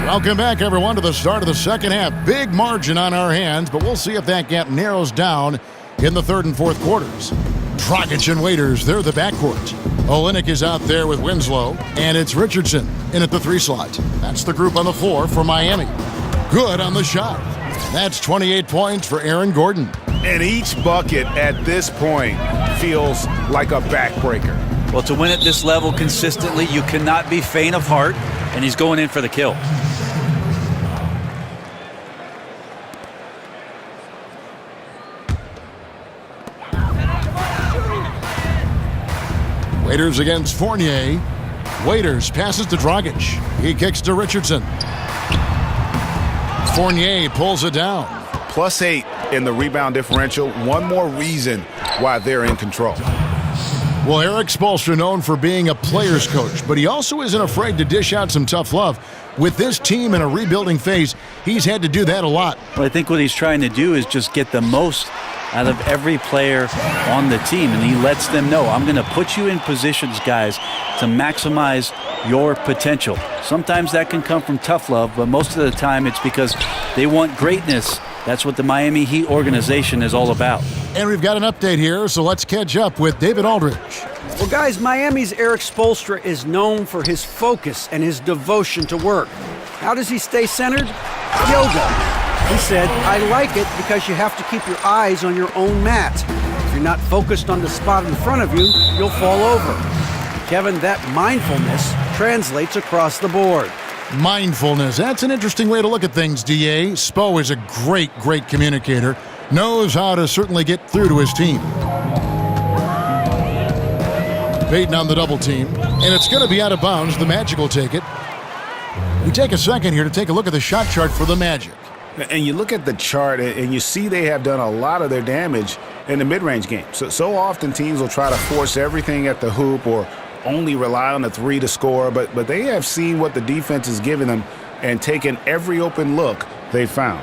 Welcome back, everyone, to the start of the second half. Big margin on our hands, but we'll see if that gap narrows down in the third and fourth quarters. Dragic and Waiters, they're the backcourt. Olynyk is out there with Winslow, and it's Richardson in at the 3 slot. That's the group on the floor for Miami. Good on the shot. That's 28 points for Aaron Gordon. And each bucket at this point feels like a backbreaker. Well, to win at this level consistently, you cannot be faint of heart, and he's going in for the kill. Waiters against Fournier. Waiters passes to Dragic. He kicks to Richardson. Fournier pulls it down. +8 in the rebound differential. One more reason why they're in control. Well, Eric Spoelstra known for being a player's coach, but he also isn't afraid to dish out some tough love. With this team in a rebuilding phase, he's had to do that a lot. Well, I think what he's trying to do is just get the most out of every player on the team, and he lets them know, I'm going to put you in positions, guys, to maximize your potential. Sometimes that can come from tough love, but most of the time it's because they want greatness. That's what the Miami Heat organization is all about. And we've got an update here, so let's catch up with David Aldridge. Well, guys, Miami's Eric Spoelstra is known for his focus and his devotion to work. How does he stay centered? Yoga. He said, I like it because you have to keep your eyes on your own mat. If you're not focused on the spot in front of you, you'll fall over. Kevin, that mindfulness translates across the board. Mindfulness. That's an interesting way to look at things, D.A. Spo is a great communicator. Knows how to certainly get through to his team. baiting on the double team, and it's going to be out of bounds. The Magic will take it. We take a second here to take a look at the shot chart for the Magic. And you look at the chart, and you see they have done a lot of their damage in the mid-range game. So often teams will try to force everything at the hoop or only rely on the three to score, but they have seen what the defense is giving them and taken every open look they found.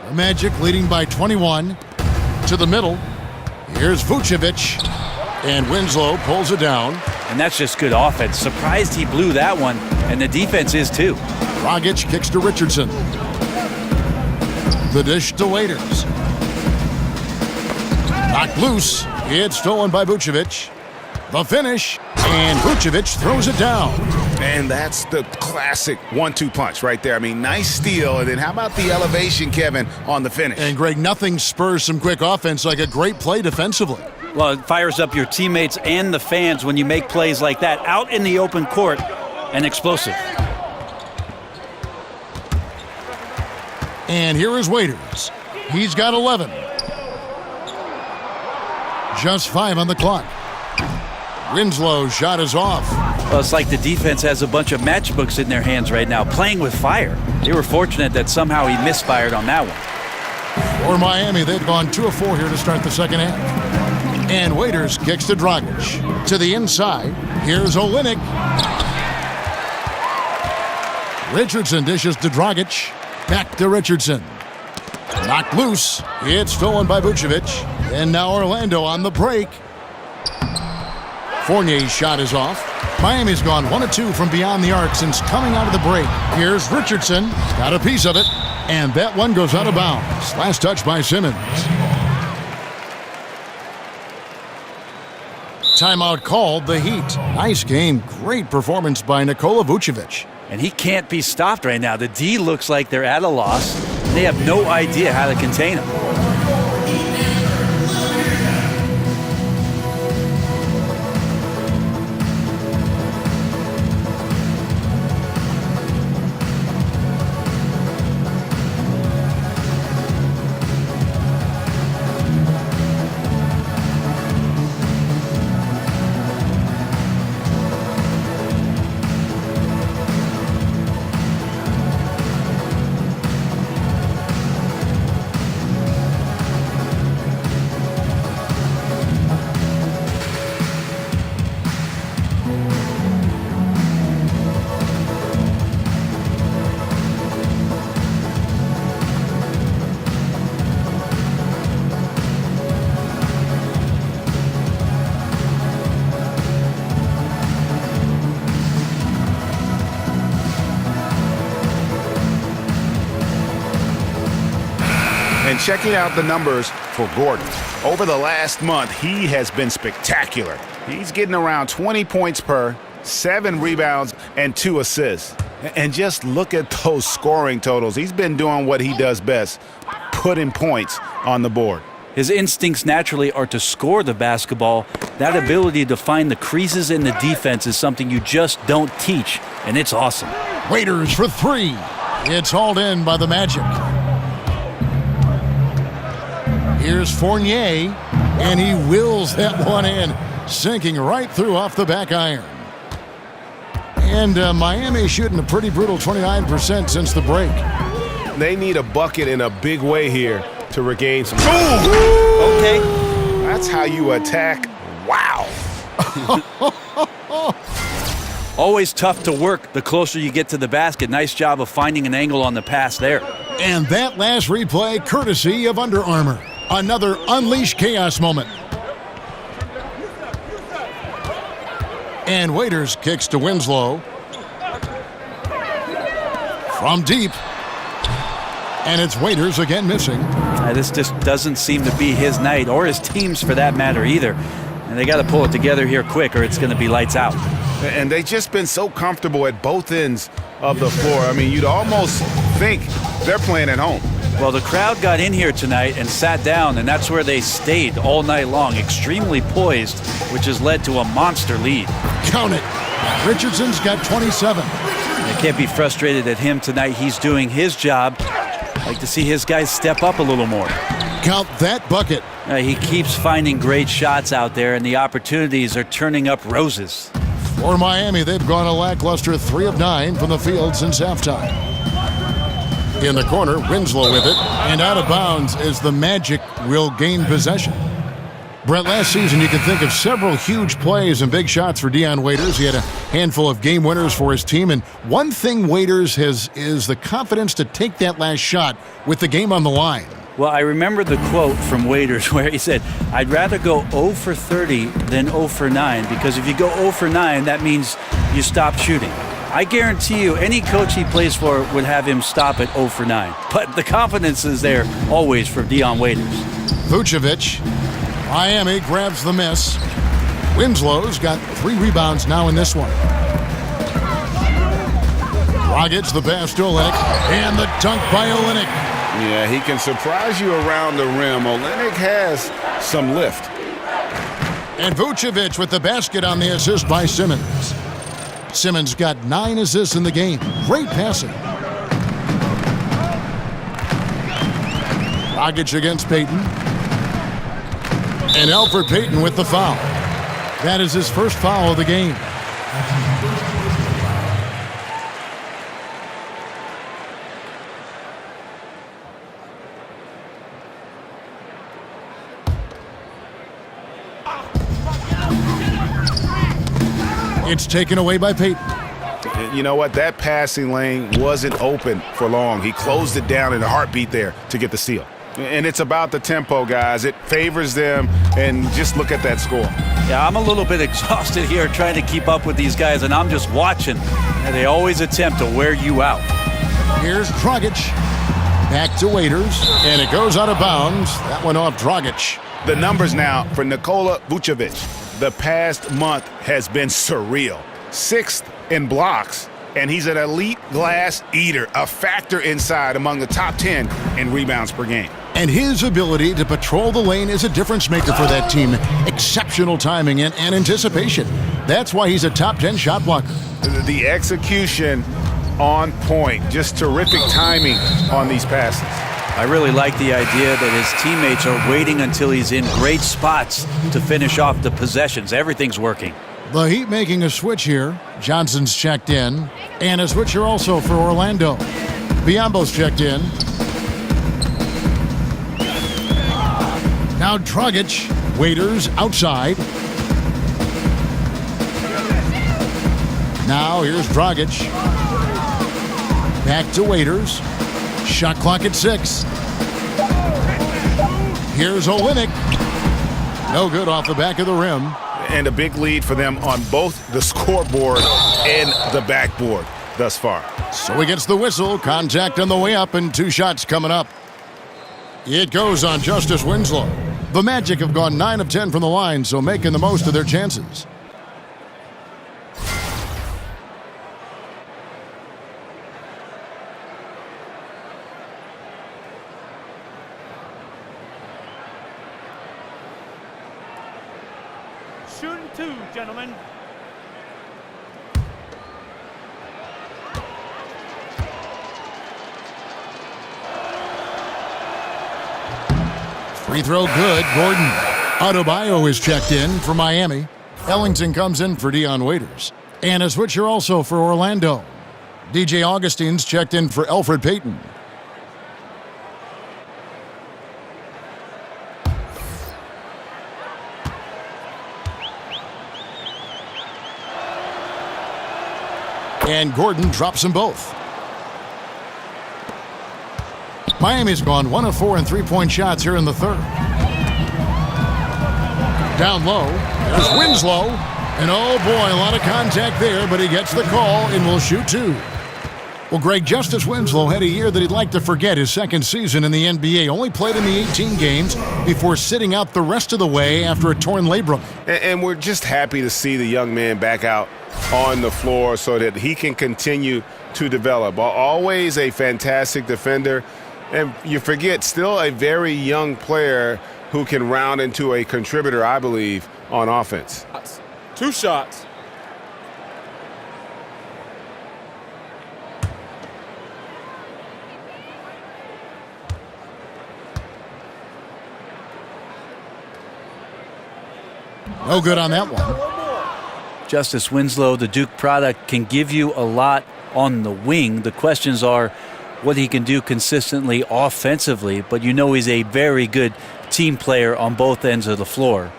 The Magic leading by 21 to the middle. Here's Vucevic, and Winslow pulls it down. And that's just good offense. Surprised he blew that one, and the defense is too. Dragic kicks to Richardson. The dish to Waiters. Knocked loose. It's stolen by Vucevic. The finish, and Vucevic throws it down. And that's the classic 1-2 punch right there. I mean, nice steal, and then how about the elevation, Kevin, on the finish? And Greg, nothing spurs some quick offense like a great play defensively. Well, it fires up your teammates and the fans when you make plays like that out in the open court and explosive. And here is Waiters. He's got 11. Just 5 on the clock. Winslow's shot is off. Well, it's like the defense has a bunch of matchbooks in their hands right now, playing with fire. They were fortunate that somehow he misfired on that one. For Miami, they've gone 2 of 4 here to start the second half. And Waiters kicks to Dragic. To the inside, here's Olynyk. Richardson dishes to Dragic. Back to Richardson. Knocked loose. It's stolen by Vucevic. And now Orlando on the break. Fournier's shot is off. Miami's gone 1 of 2 from beyond the arc since coming out of the break. Here's Richardson. Got a piece of it. And that one goes out of bounds. Last touch by Simmons. Timeout called, the Heat. Nice game. Great performance by Nikola Vucevic. And he can't be stopped right now. The D looks like they're at a loss. They have no idea how to contain him. And checking out the numbers for Gordon. Over the last month, he has been spectacular. He's getting around 20 points per, 7 rebounds, and 2 assists. And just look at those scoring totals. He's been doing what he does best, putting points on the board. His instincts naturally are to score the basketball. That ability to find the creases in the defense is something you just don't teach, and it's awesome. Waiters for 3. It's hauled in by the Magic. Here's Fournier, and he wills that one in, sinking right through off the back iron. And Miami shooting a pretty brutal 29% since the break. They need a bucket in a big way here to regain some. Okay. That's how you attack. Wow. Always tough to work the closer you get to the basket. Nice job of finding an angle on the pass there. And that last replay, courtesy of Under Armour. Another Unleash Chaos moment. And Waiters kicks to Winslow. From deep. And it's Waiters again missing. This just doesn't seem to be his night, or his team's for that matter either. And they got to pull it together here quick, or it's going to be lights out. And they've just been so comfortable at both ends of the floor. I mean, you'd almost think they're playing at home. Well, the crowd got in here tonight and sat down, and that's where they stayed all night long, extremely poised, which has led to a monster lead. Count it. Richardson's got 27. They can't be frustrated at him tonight. He's doing his job. Like to see his guys step up a little more. Count that bucket. He keeps finding great shots out there, and the opportunities are turning up roses. For Miami, they've gone a lackluster 3 of 9 from the field since halftime. In the corner, Winslow with it, and out of bounds as the Magic will gain possession. Brett, last season you could think of several huge plays and big shots for Dion Waiters. He had a handful of game winners for his team, and one thing Waiters has is the confidence to take that last shot with the game on the line. Well, I remember the quote from Waiters where he said, I'd rather go 0 for 30 than 0 for 9, because if you go 0 for 9, that means you stop shooting. I guarantee you any coach he plays for would have him stop at 0 for 9. But the confidence is there always for Dion Waiters. Vucevic, Miami grabs the miss. Winslow's got 3 rebounds now in this one. Dragic, the pass to Olynyk, and the dunk by Olynyk. Yeah, he can surprise you around the rim. Olynyk has some lift. And Vucevic with the basket on the assist by Simmons. Simmons got 9 assists in the game. Great passing. Dragic against Payton. And Elfrid Payton with the foul. That is his first foul of the game. It's taken away by Payton. You know what? That passing lane wasn't open for long. He closed it down in a heartbeat there to get the steal. And it's about the tempo, guys. It favors them, and just look at that score. Yeah, I'm a little bit exhausted here trying to keep up with these guys, and I'm just watching. And they always attempt to wear you out. Here's Dragic. Back to Waiters, and it goes out of bounds. That went off Dragic. The numbers now for Nikola Vucevic. The past month has been surreal. 6th in blocks, and he's an elite glass eater, a factor inside among the top 10 in rebounds per game. And his ability to patrol the lane is a difference maker for that team. Exceptional timing and anticipation. That's why he's a top 10 shot blocker. The execution on point. Just terrific timing on these passes. I really like the idea that his teammates are waiting until he's in great spots to finish off the possessions. Everything's working. The Heat making a switch here. Johnson's checked in. And a switcher also for Orlando. Biombo's checked in. Now Dragic. Waiters outside. Now here's Dragic. Back to Waiters. Shot clock at 6. Here's Olynyk. No good off the back of the rim. And a big lead for them on both the scoreboard and the backboard thus far. So he gets the whistle. Contact on the way up, and 2 shots coming up. It goes on Justice Winslow. The Magic have gone 9 of 10 from the line, so making the most of their chances. Shooting 2, gentlemen. Free throw good. Gordon. Adebayo is checked in for Miami. Ellington comes in for Dion Waiters. And a switcher also for Orlando. DJ Augustine's checked in for Elfrid Payton. And Gordon drops them both. Miami's gone 1 of 4 in 3-point shots here in the third. Down low, there's Winslow. And oh boy, a lot of contact there, but he gets the call and will shoot 2. Well, Greg, Justice Winslow had a year that he'd like to forget, his second season in the NBA. Only played in the 18 games before sitting out the rest of the way after a torn labrum. And we're just happy to see the young man back out on the floor so that he can continue to develop. Always a fantastic defender. And you forget, still a very young player who can round into a contributor, I believe, on offense. 2 shots. No good on that one. Justice Winslow, the Duke product, can give you a lot on the wing. The questions are what he can do consistently offensively, but you know he's a very good team player on both ends of the floor.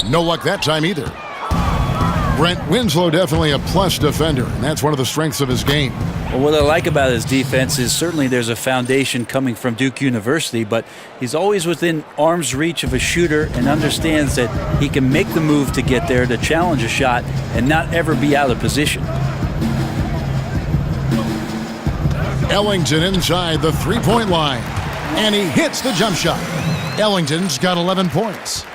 No luck that time either. Brent Winslow definitely a plus defender, and that's one of the strengths of his game. Well, what I like about his defense is certainly there's a foundation coming from Duke University, but he's always within arm's reach of a shooter and understands that he can make the move to get there, to challenge a shot, and not ever be out of position. Ellington inside the three-point line, and he hits the jump shot. Ellington's got 11 points.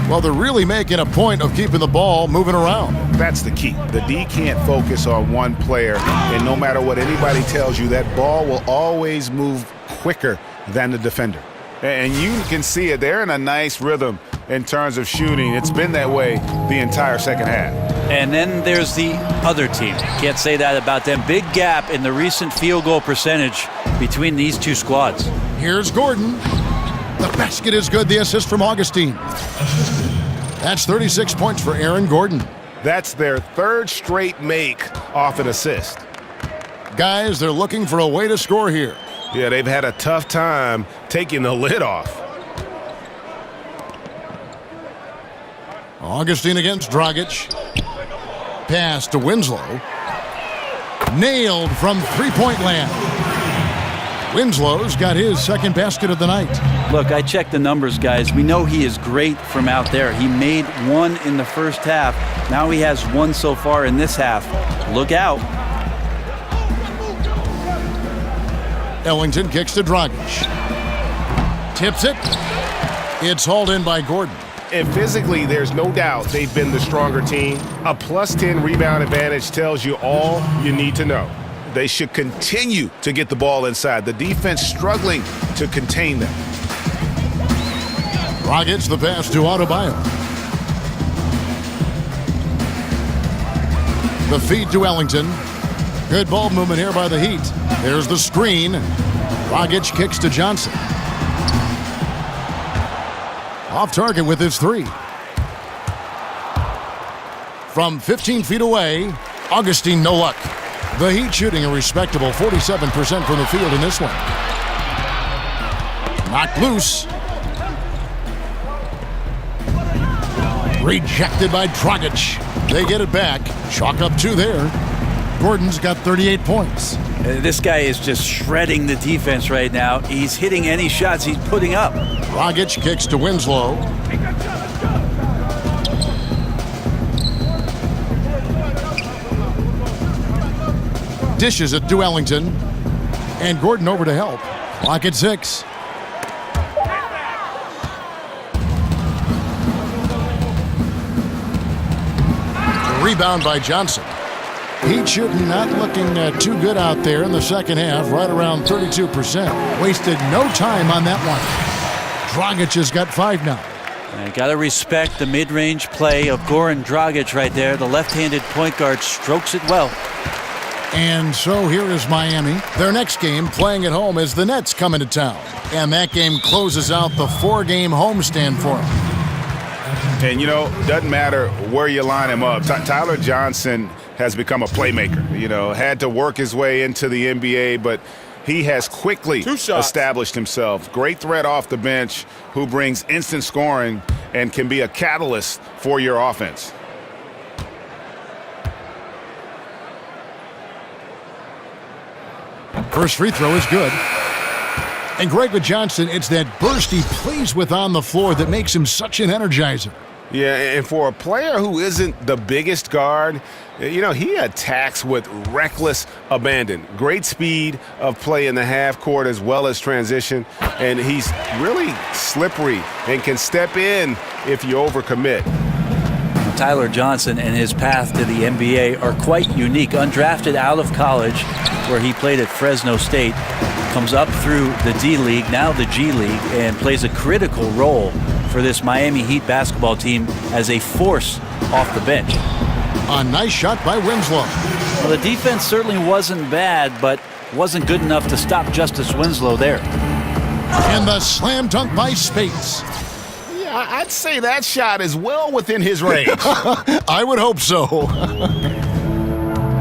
Well, they're really making a point of keeping the ball moving around. That's the key. The D can't focus on one player, and no matter what anybody tells you, that ball will always move quicker than the defender. And you can see it. They're in a nice rhythm in terms of shooting. It's been that way the entire second half. And then there's the other team. Can't say that about them. Big gap in the recent field goal percentage between these two squads. Here's Gordon. The basket is good. The assist from Augustine. That's 36 points for Aaron Gordon. That's their third straight make off an assist. Guys, they're looking for a way to score here. Yeah, they've had a tough time taking the lid off. Augustine against Dragic. Pass to Winslow. Nailed from three-point land. Winslow's got his second basket of the night. Look, I checked the numbers, guys. We know he is great from out there. He made one in the first half. Now he has one so far in this half. Look out. Ellington kicks to Dragic. Tips it. It's hauled in by Gordon. And physically, there's no doubt they've been the stronger team. A plus 10 rebound advantage tells you all you need to know. They should continue to get the ball inside. The defense struggling to contain them. Dragic the pass to Adebayo. The feed to Ellington. Good ball movement here by the Heat. There's the screen. Dragic kicks to Johnson. Off target with his three. From 15 feet away, Augustine no luck. The Heat shooting a respectable 47% from the field in this one. Knocked loose. Rejected by Dragic. They get it back. Chalk up two there. Gordon's got 38 points. This guy is just shredding the defense right now. He's hitting any shots he's putting up. Dragic kicks to Winslow. Dishes it to Ellington. And Gordon over to help. Clock at 6. Rebound by Johnson. Heat shooting not looking too good out there in the second half, right around 32%. Wasted no time on that one. Dragic has got 5 now. Got to respect the mid-range play of Goran Dragic right there. The left-handed point guard strokes it well. And so here is Miami. Their next game playing at home as the Nets come into town. And that game closes out the 4-game homestand for them. And, you know, doesn't matter where you line him up. Tyler Johnson has become a playmaker. You know, had to work his way into the NBA, but he has quickly established himself. Great threat off the bench who brings instant scoring and can be a catalyst for your offense. First free throw is good. And Greg with Johnson, it's that burst he plays with on the floor that makes him such an energizer. Yeah, and for a player who isn't the biggest guard, you know, he attacks with reckless abandon. Great speed of play in the half court as well as transition. And he's really slippery and can step in if you overcommit. Tyler Johnson and his path to the NBA are quite unique. Undrafted out of college, where he played at Fresno State, comes up through the D-League, now the G-League, and plays a critical role for this Miami Heat basketball team as a force off the bench. A nice shot by Winslow. Well, the defense certainly wasn't bad, but wasn't good enough to stop Justice Winslow there. And the slam dunk by Spates. Yeah, I'd say that shot is well within his range. I would hope so.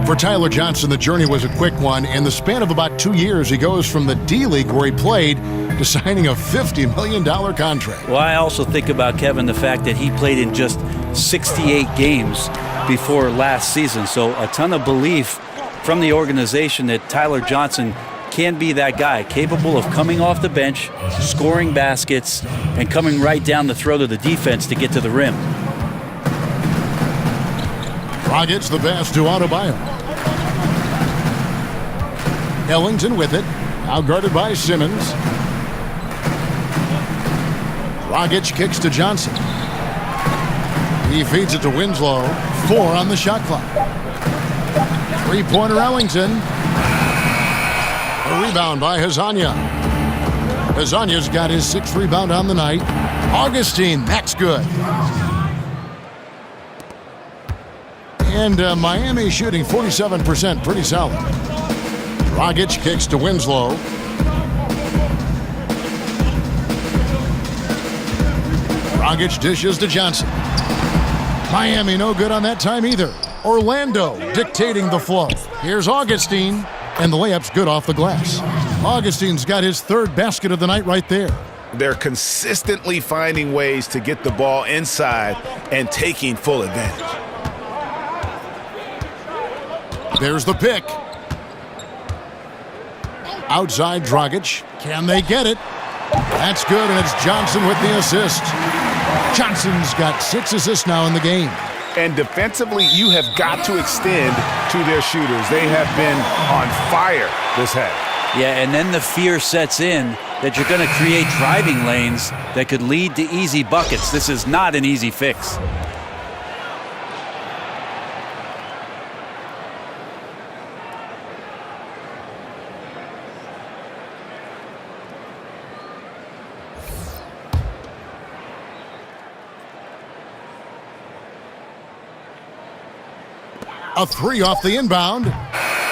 For Tyler Johnson, the journey was a quick one. In the span of about 2 years, he goes from the D-League where he played to signing a $50 million contract. Well, I also think about, Kevin, the fact that he played in just 68 games before last season. So a ton of belief from the organization that Tyler Johnson can be that guy, capable of coming off the bench, scoring baskets, and coming right down the throat of the defense to get to the rim. Dragic the pass to Adebayo. Ellington with it, now guarded by Simmons. Dragic kicks to Johnson. He feeds it to Winslow. 4 on the shot clock. Three-pointer Ellington. A rebound by Hezonja. Hezonja's got his 6th rebound on the night. Augustine, that's good. And Miami shooting 47%, pretty solid. Dragic kicks to Winslow. Dragic dishes to Johnson. Miami no good on that time either. Orlando dictating the flow. Here's Augustine, and the layup's good off the glass. Augustine's got his 3rd basket of the night right there. They're consistently finding ways to get the ball inside and taking full advantage. There's the pick. Outside Dragic. Can they get it? That's good, and it's Johnson with the assist. Johnson's got 6 assists now in the game. And defensively, you have got to extend to their shooters. They have been on fire this half. Yeah, and then the fear sets in that you're going to create driving lanes that could lead to easy buckets. This is not an easy fix. A 3 off the inbound.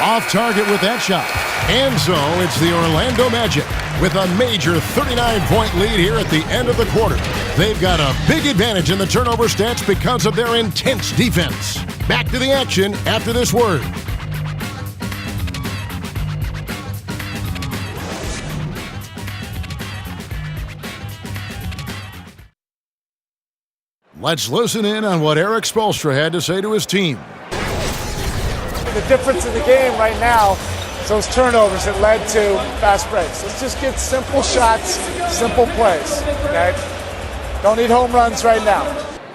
Off target with that shot. And so it's the Orlando Magic with a major 39-point lead here at the end of the quarter. They've got a big advantage in the turnover stats because of their intense defense. Back to the action after this word. Let's listen in on what Eric Spoelstra had to say to his team. The difference in the game right now is those turnovers that led to fast breaks. Let's just get simple shots, simple plays, okay? Don't need home runs right now.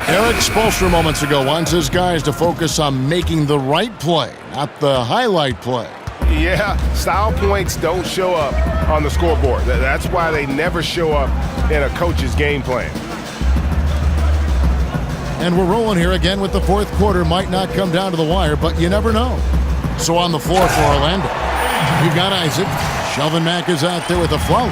Eric Spoelstra moments ago wants his guys to focus on making the right play, not the highlight play. Yeah, style points don't show up on the scoreboard. That's why they never show up in a coach's game plan. And we're rolling here again with the 4th quarter. Might not come down to the wire, but you never know. So on the floor for Orlando, you've got Isaac. Shelvin Mack is out there with a flow.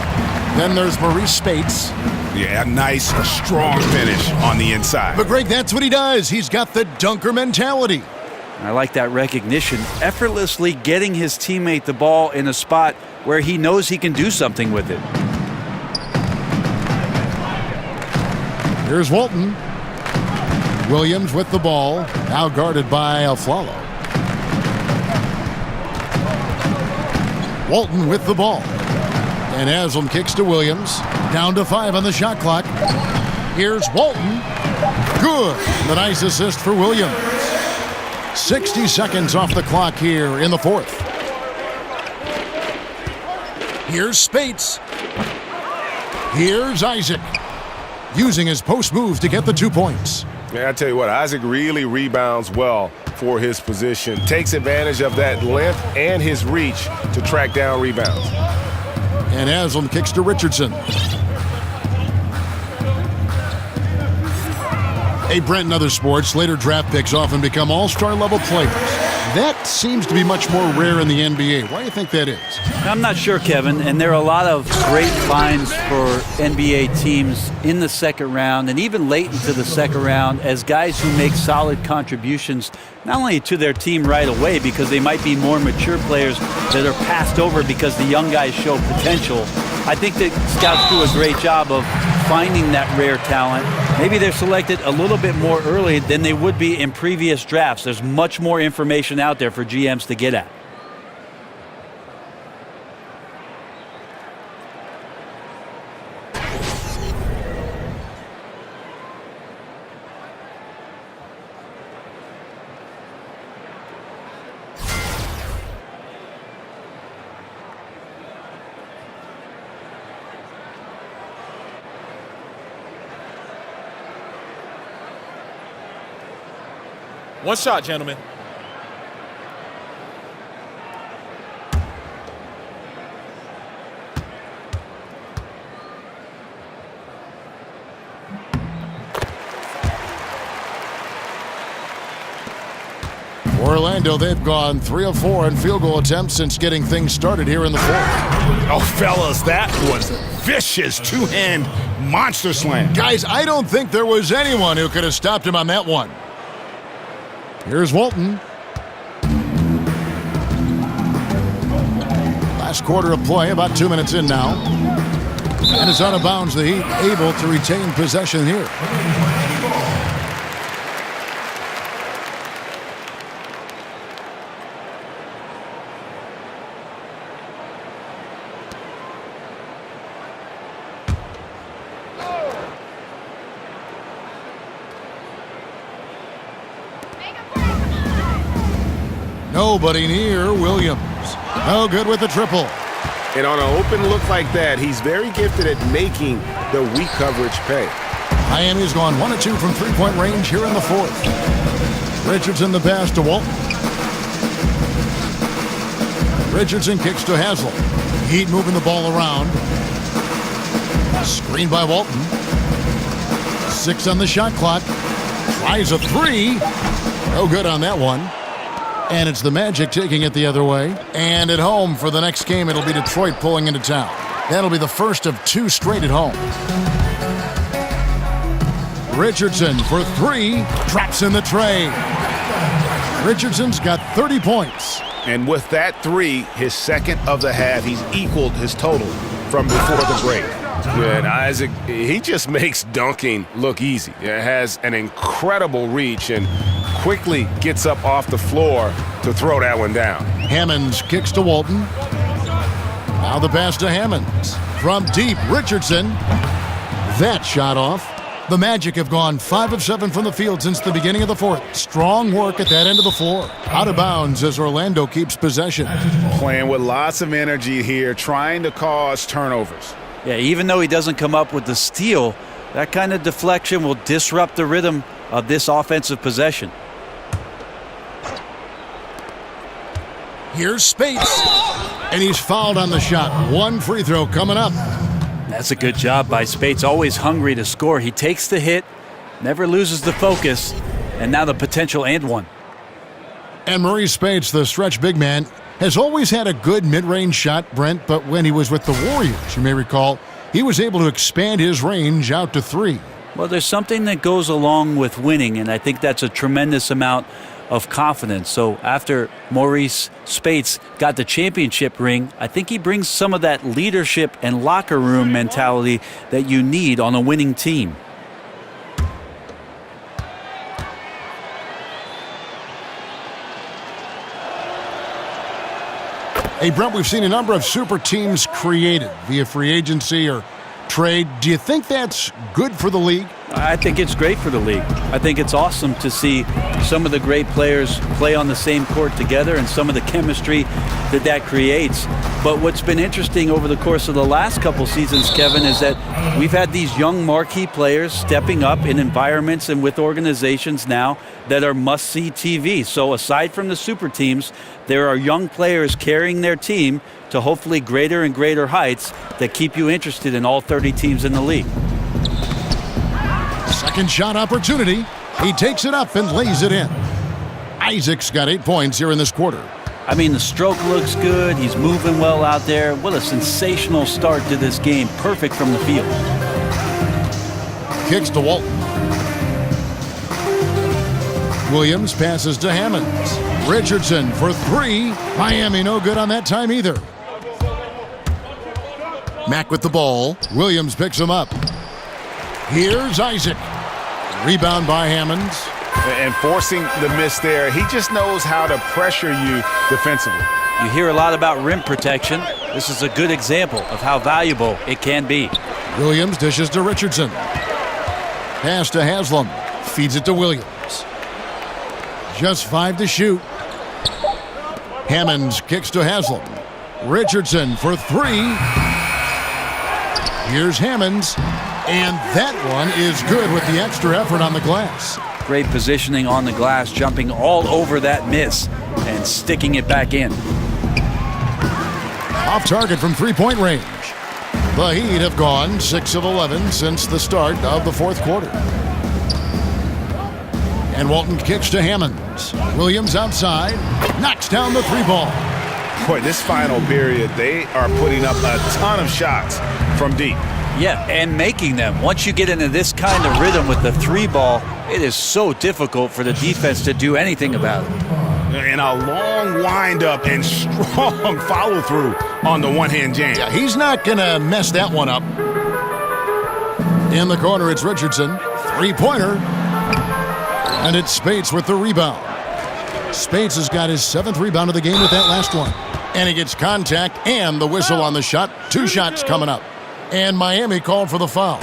Then there's Maurice Spates. Yeah, nice, strong finish on the inside. But Greg, that's what he does. He's got the dunker mentality. I like that recognition. Effortlessly getting his teammate the ball in a spot where he knows he can do something with it. Here's Walton. Williams with the ball, now guarded by Aflalo. Walton with the ball. And Haslam kicks to Williams. Down to 5 on the shot clock. Here's Walton. Good. The nice assist for Williams. 60 seconds off the clock here in the 4th. Here's Spates. Here's Isaac. Using his post move to get the 2 points. Man, I tell you what, Isaac really rebounds well for his position. Takes advantage of that length and his reach to track down rebounds. And Haslam kicks to Richardson. Hey, Brent, in other sports, later draft picks often become all-star level players. That seems to be much more rare in the NBA. Why do you think that is? I'm not sure, Kevin, and there are a lot of great finds for NBA teams in the second round and even late into the second round as guys who make solid contributions not only to their team right away because they might be more mature players that are passed over because the young guys show potential. I think that scouts do a great job of finding that rare talent. Maybe they're selected a little bit more early than they would be in previous drafts. There's much more information out there for GMs to get at. One shot, gentlemen. Orlando, they've gone 3 of 4 in field goal attempts since getting things started here in the fourth. Oh, fellas, that was a vicious two-hand monster slam. Guys, I don't think there was anyone who could have stopped him on that one. Here's Walton. Last quarter of play, about 2 minutes in now. And it's out of bounds. The Heat able to retain possession here. Nobody near Williams. No good with the triple. And on an open look like that, he's very gifted at making the weak coverage pay. Miami's gone 1 of 2 from three-point range here in the fourth. Richardson the pass to Walton. Richardson kicks to Haslem. Heat moving the ball around. Screen by Walton. 6 on the shot clock. Tries a 3. No good on that one. And it's the Magic taking it the other way. And at home for the next game, it'll be Detroit pulling into town. That'll be the first of 2 straight at home. Richardson for 3. Traps in the tray. Richardson's got 30 points. And with that 3, his second of the half, he's equaled his total from before the break. Yeah, and Isaac, he just makes dunking look easy. It has an incredible reach and quickly gets up off the floor to throw that one down. Hammonds kicks to Walton. Now the pass to Hammonds. From deep, Richardson. That shot off. The Magic have gone 5 of 7 from the field since the beginning of the fourth. Strong work at that end of the floor. Out of bounds as Orlando keeps possession. Playing with lots of energy here, trying to cause turnovers. Yeah, even though he doesn't come up with the steal, that kind of deflection will disrupt the rhythm of this offensive possession. Here's Spates. And he's fouled on the shot. 1 free throw coming up. That's a good job by Spates, always hungry to score. He takes the hit, never loses the focus, and now the potential and one. And Maurice Spates, the stretch big man, has always had a good mid-range shot, Brent, but when he was with the Warriors, you may recall, he was able to expand his range out to 3. Well, there's something that goes along with winning, and I think that's a tremendous amount of confidence. So after Maurice Spates got the championship ring, I think he brings some of that leadership and locker room mentality that you need on a winning team. Hey, Brent, we've seen a number of super teams created via free agency or trade. Do you think that's good for the league? I think it's great for the league. I think it's awesome to see some of the great players play on the same court together and some of the chemistry that creates. But what's been interesting over the course of the last couple seasons, Kevin, is that we've had these young marquee players stepping up in environments and with organizations now that are must-see TV. So aside from the super teams, there are young players carrying their team to hopefully greater and greater heights that keep you interested in all 30 teams in the league. Second shot opportunity. He takes it up and lays it in. Isaac's got 8 points here in this quarter. I mean, the stroke looks good. He's moving well out there. What a sensational start to this game. Perfect from the field. Kicks to Walton. Williams passes to Hammonds. Richardson for 3. Miami no good on that time either. Mack with the ball. Williams picks him up. Here's Isaac. Rebound by Hammonds. And forcing the miss there, he just knows how to pressure you defensively. You hear a lot about rim protection. This is a good example of how valuable it can be. Williams dishes to Richardson. Pass to Haslam. Feeds it to Williams. Just 5 to shoot. Hammonds kicks to Haslam. Richardson for 3. Here's Hammonds. And that one is good with the extra effort on the glass. Great positioning on the glass, jumping all over that miss and sticking it back in. Off target from three-point range. The Heat have gone 6 of 11 since the start of the fourth quarter. And Walton kicks to Hammonds. Williams outside, knocks down the 3-ball. Boy, this final period, they are putting up a ton of shots from deep. Yeah, and making them. Once you get into this kind of rhythm with the 3-ball, it is so difficult for the defense to do anything about it. And a long windup and strong follow-through on the one-hand jam. Yeah, he's not going to mess that one up. In the corner, it's Richardson. 3-pointer. And it's Spates with the rebound. Spates has got his 7th rebound of the game with that last one. And he gets contact and the whistle on the shot. 2 shots coming up. And Miami called for the foul.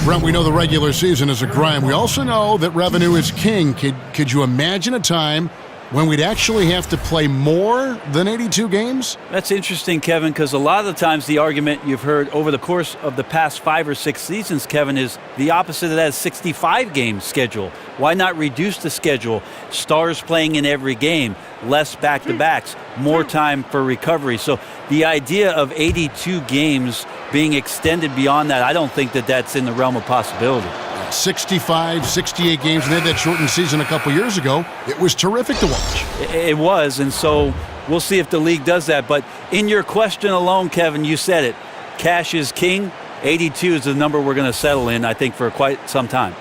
Brent, we know the regular season is a grind. We also know that revenue is king. Could you imagine a time when we'd actually have to play more than 82 games? That's interesting, Kevin, because a lot of the times the argument you've heard over the course of the past 5 or 6 seasons, Kevin, is the opposite of that 65-game schedule. Why not reduce the schedule? Stars playing in every game, less back-to-backs, more time for recovery. So the idea of 82 games being extended beyond that, I don't think that that's in the realm of possibility. 65, 68 games, and they had that shortened season a couple years ago. It was terrific to watch. It was, and so we'll see if the league does that. But in your question alone, Kevin, you said it. Cash is king. 82 is the number we're going to settle in, I think, for quite some time.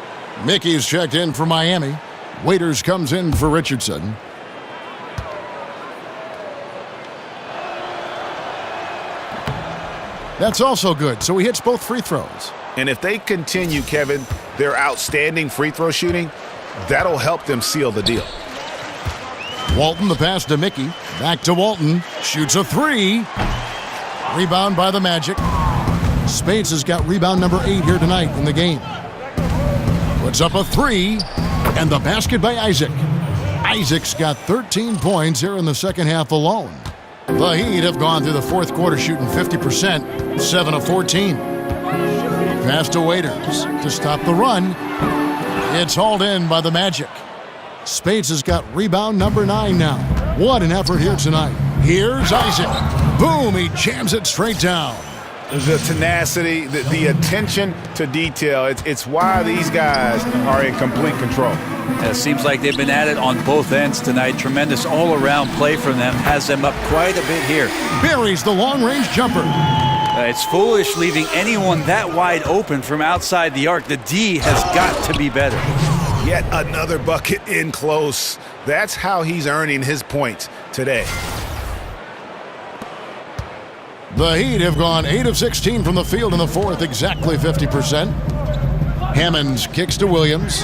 Mickey's checked in for Miami. Waiters comes in for Richardson. That's also good, so he hits both free throws. And if they continue, Kevin, their outstanding free throw shooting, that'll help them seal the deal. Walton, the pass to Mickey. Back to Walton. Shoots a 3. Rebound by the Magic. Spates has got rebound number 8 here tonight in the game. Puts up a 3. And the basket by Isaac. Isaac's got 13 points here in the second half alone. The Heat have gone through the fourth quarter shooting 50%, 7 of 14. Pass to Waiters to stop the run. It's hauled in by the Magic. Spates has got rebound number 9 now. What an effort here tonight. Here's Isaac. Boom, he jams it straight down. The tenacity, the attention to detail, it's why these guys are in complete control. It seems like they've been at it on both ends tonight. Tremendous all-around play from them. Has them up quite a bit here. Buries the long-range jumper. It's foolish leaving anyone that wide open from outside the arc. The D has got to be better. Yet another bucket in close. That's how he's earning his points today. The Heat have gone 8 of 16 from the field in the fourth, exactly 50%. Hammonds kicks to Williams.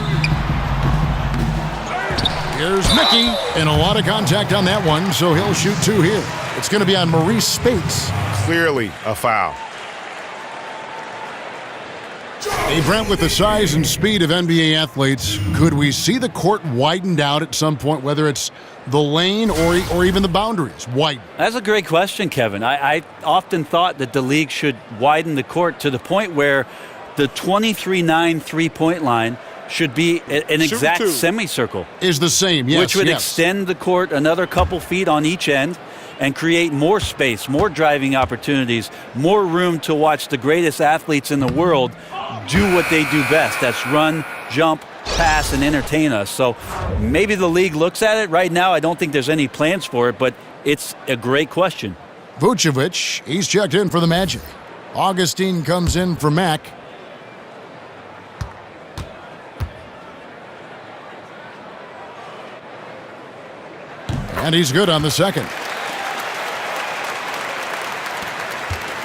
Here's Mickey, and a lot of contact on that one, so he'll shoot 2 here. It's going to be on Maurice Spates. Clearly a foul. Hey, Brent, with the size and speed of NBA athletes, could we see the court widened out at some point, whether it's the lane or even the boundaries widen? That's a great question, Kevin. I often thought that the league should widen the court to the point where the 23-9 three-point line should be an exact semicircle. Is the same, yes. Which would extend the court another couple feet on each end and create more space, more driving opportunities, more room to watch the greatest athletes in the world do what they do best. That's run, jump, pass and entertain us. So maybe the league looks at it. Right now, I don't think there's any plans for it, but it's a great question. Vucevic, he's checked in for the Magic. Augustine comes in for Mack. And he's good on the second.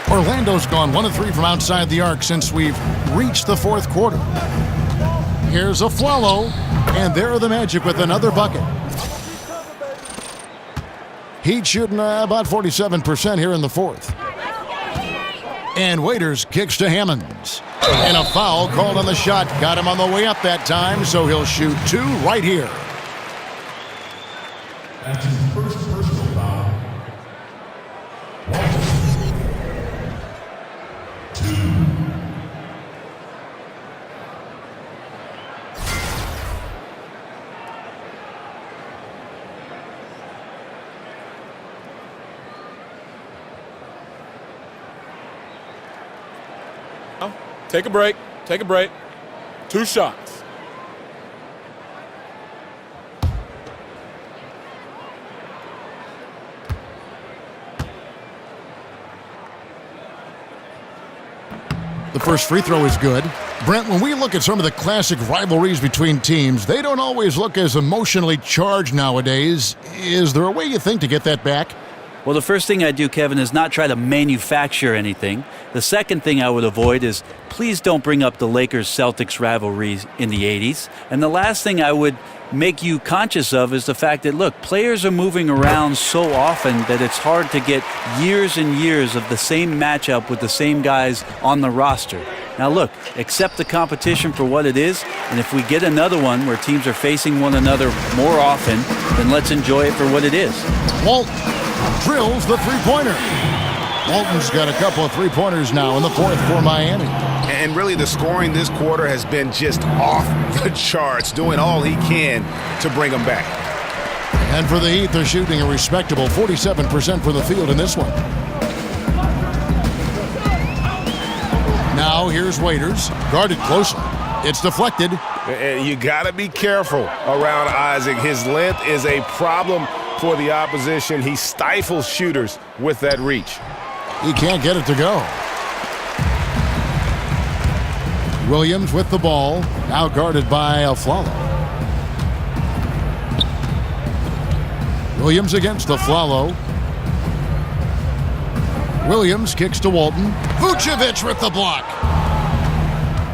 Orlando's gone 1 of 3 from outside the arc since we've reached the fourth quarter. Here's Afflalo, and there are the Magic with another bucket. Heat shooting about 47% here in the fourth. And Waiters kicks to Hammonds. And a foul called on the shot. Got him on the way up that time, so he'll shoot 2 right here. That's his first personal foul. 2. Take a break. Take a break. 2 shots. The first free throw is good. Brent, when we look at some of the classic rivalries between teams, they don't always look as emotionally charged nowadays. Is there a way you think to get that back? Well, the first thing I do, Kevin, is not try to manufacture anything. The second thing I would avoid is please don't bring up the Lakers-Celtics rivalries in the 80s. And the last thing I would make you conscious of is the fact that, look, players are moving around so often that it's hard to get years and years of the same matchup with the same guys on the roster. Now, look, accept the competition for what it is, and if we get another one where teams are facing one another more often, then let's enjoy it for what it is. Walton drills the three-pointer. Walton's got a couple of three-pointers now in the fourth for Miami. And really the scoring this quarter has been just off the charts, doing all he can to bring them back. And for the Heat, they're shooting a respectable 47% from the field in this one. Now here's Waiters, guarded closely. It's deflected. And you got to be careful around Isaac. His length is a problem for the opposition. He stifles shooters with that reach. He can't get it to go. Williams with the ball, now guarded by Afflalo. Williams against Afflalo. Williams kicks to Walton. Vucevic with the block.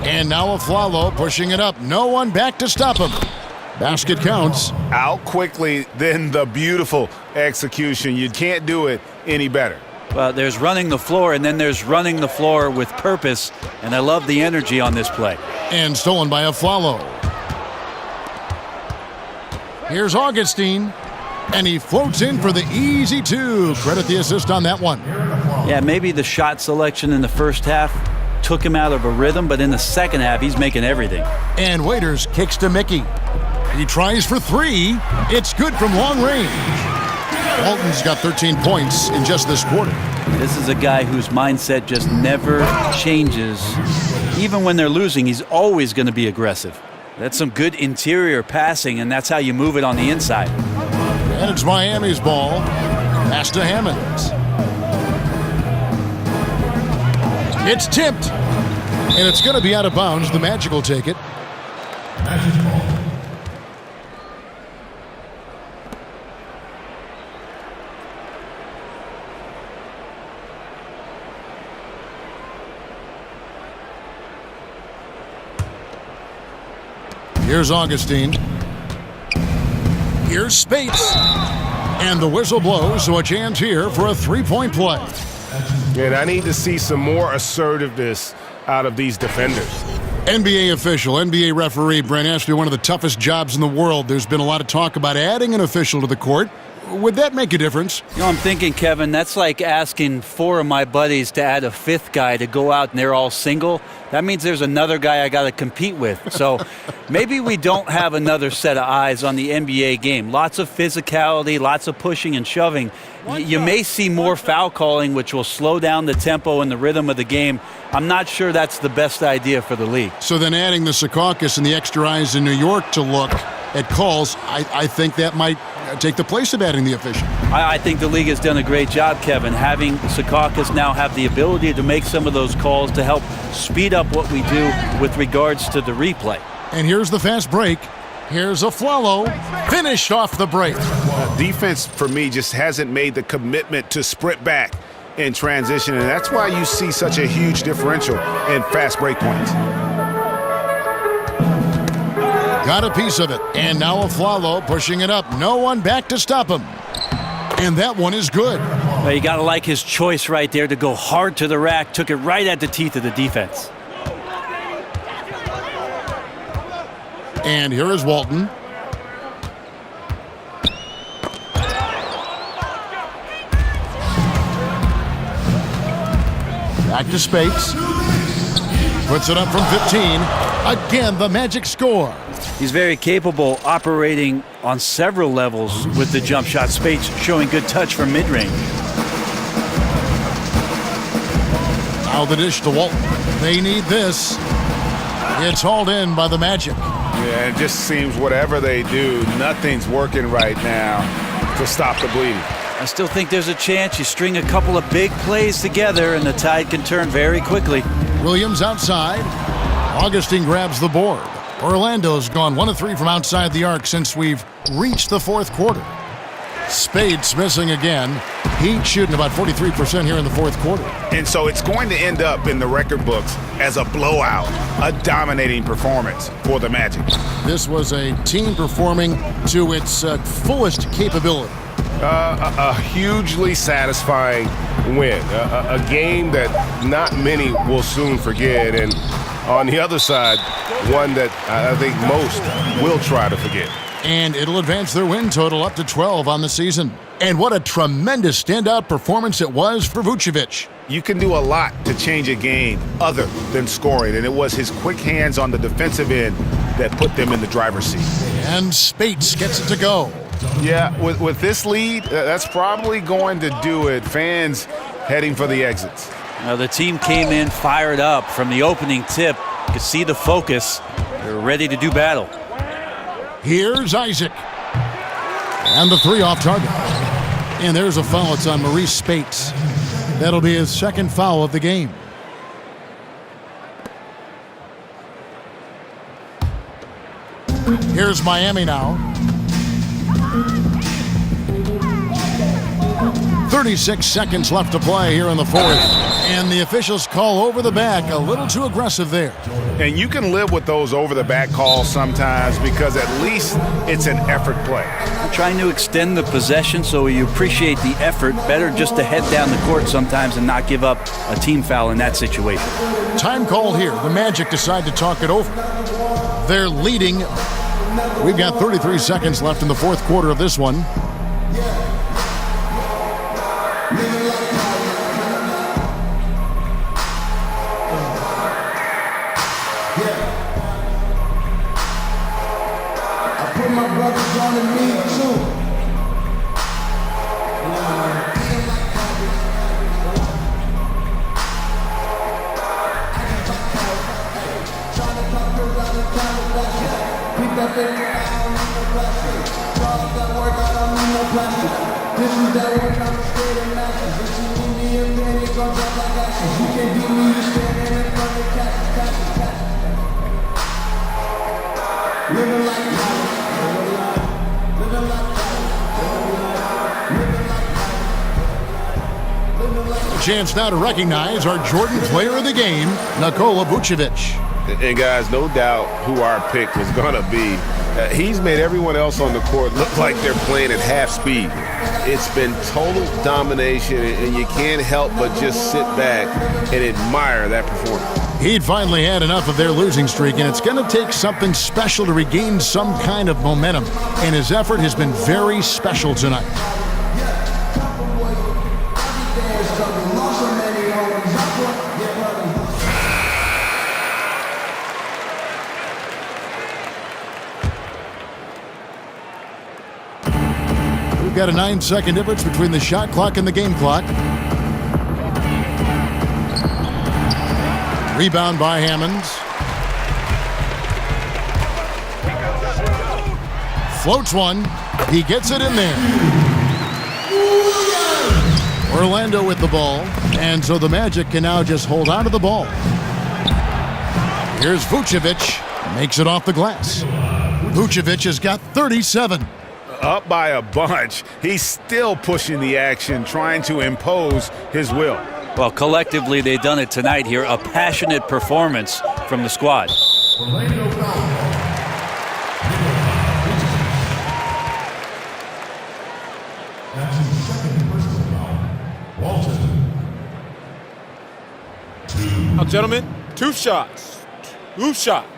And now Afflalo pushing it up. No one back to stop him. Basket counts. Out quickly, then the beautiful execution. You can't do it any better. Well, there's running the floor, and then there's running the floor with purpose, and I love the energy on this play. And stolen by Afflalo. Here's Augustine, and he floats in for the easy 2. Credit the assist on that one. Yeah, maybe the shot selection in the first half took him out of a rhythm, but in the second half, he's making everything. And Waiters kicks to Mickey. He tries for 3. It's good from long range. Walton's got 13 points in just this quarter. This is a guy whose mindset just never changes. Even when they're losing, he's always going to be aggressive. That's some good interior passing, and that's how you move it on the inside. And it's Miami's ball. Pass to Hammonds. It's tipped. And it's going to be out of bounds. The Magic will take it. Magic's ball. Here's Augustine. Here's Spates. And the whistle blows, so a chance here for a three-point play. And I need to see some more assertiveness out of these defenders. NBA official, NBA referee, Brent, has to be one of the toughest jobs in the world. There's been a lot of talk about adding an official to the court. Would that make a difference? You know, I'm thinking, Kevin, that's like asking 4 of my buddies to add a 5th guy to go out and they're all single. That means there's another guy I got to compete with. So maybe we don't have another set of eyes on the NBA game. Lots of physicality, lots of pushing and shoving. You may see more foul calling, which will slow down the tempo and the rhythm of the game. I'm not sure that's the best idea for the league. So then adding the Secaucus and the extra eyes in New York to look at calls, I think that might take the place of adding the official. I think the league has done a great job, Kevin, having Secaucus now have the ability to make some of those calls to help speed up what we do with regards to the replay. And here's the fast break. Here's Afflalo, finished off the break. Defense, for me, just hasn't made the commitment to sprint back in transition, and that's why you see such a huge differential in fast break points. Got a piece of it, and now Afflalo pushing it up. No one back to stop him. And that one is good. Well, you got to like his choice right there to go hard to the rack. Took it right at the teeth of the defense. And here is Walton. Back to Spates. Puts it up from 15. Again, the Magic score. He's very capable operating on several levels with the jump shot. Spates showing good touch from mid-range. Now the dish to Walton. They need this. It's hauled in by the Magic. Yeah, it just seems whatever they do, nothing's working right now to stop the bleeding. I still think there's a chance you string a couple of big plays together and the tide can turn very quickly. Williams outside. Augustine grabs the board. Orlando's gone 1 of 3 from outside the arc since we've reached the fourth quarter. Spates missing again. Heat shooting about 43% here in the fourth quarter. And so it's going to end up in the record books as a blowout, a dominating performance for the Magic. This was a team performing to its fullest capability. A hugely satisfying win. A game that not many will soon forget. And on the other side, one that I think most will try to forget. And it'll advance their win total up to 12 on the season. And what a tremendous standout performance it was for Vucevic. You can do a lot to change a game other than scoring, and it was his quick hands on the defensive end that put them in the driver's seat. And Spates gets it to go. Yeah, with this lead, that's probably going to do it. Fans heading for the exits. Now the team came in fired up from the opening tip. You could see the focus. They're ready to do battle. Here's Isaac. And the 3 off target. And there's a foul. It's on Maurice Spates. That'll be his second foul of the game. Here's Miami now. 36 seconds left to play here in the fourth. And the officials call over the back. A little too aggressive there. And you can live with those over-the-back calls sometimes because at least it's an effort play. I'm trying to extend the possession so you appreciate the effort. Better just to head down the court sometimes and not give up a team foul in that situation. Time call here. The Magic decide to talk it over. They're leading. We've got 33 seconds left in the fourth quarter of this one. Chance now to recognize our Jordan Player of the Game, Nikola Vucevic. And guys, no doubt who our pick was going to be. He's made everyone else on the court look like they're playing at half speed. It's been total domination, and you can't help but just sit back and admire that performance. He'd finally had enough of their losing streak, and it's going to take something special to regain some kind of momentum. And his effort has been very special tonight. We've got a 9-second difference between the shot clock and the game clock. Rebound by Hammonds. Floats one. He gets it in there. Orlando with the ball. And so the Magic can now just hold on to the ball. Here's Vucevic. Makes it off the glass. Vucevic has got 37. Up by a bunch. He's still pushing the action, trying to impose his will. Well, collectively, they've done it tonight here. A passionate performance from the squad. Now, gentlemen, 2 shots. 2 shots.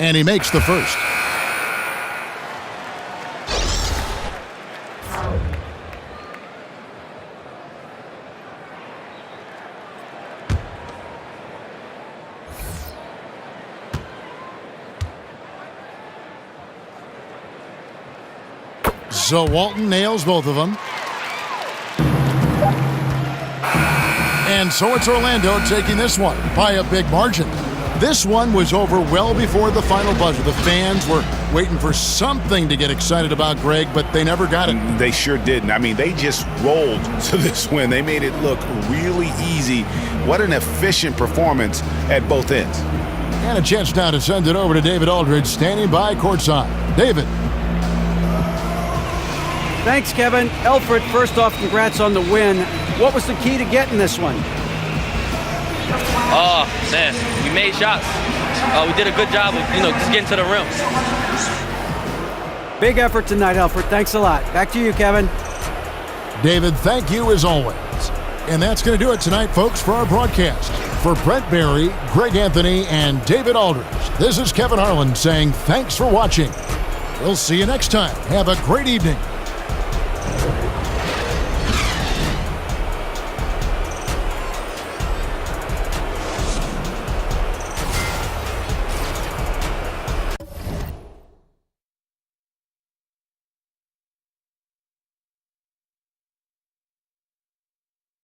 And he makes the first. So Walton nails both of them. And so it's Orlando taking this one by a big margin. This one was over well before the final buzzer. The fans were waiting for something to get excited about, Greg, but they never got it. They sure didn't. I mean, they just rolled to this win. They made it look really easy. What an efficient performance at both ends. And a chance now to send it over to David Aldridge, standing by courtside. David. Thanks, Kevin. Elfrid, first off, congrats on the win. What was the key to getting this one? Oh, man, we made shots. We did a good job of, just getting to the rim. Big effort tonight, Elfrid. Thanks a lot. Back to you, Kevin. David, thank you as always. And that's going to do it tonight, folks, for our broadcast. For Brent Barry, Greg Anthony, and David Aldridge, this is Kevin Harlan saying thanks for watching. We'll see you next time. Have a great evening.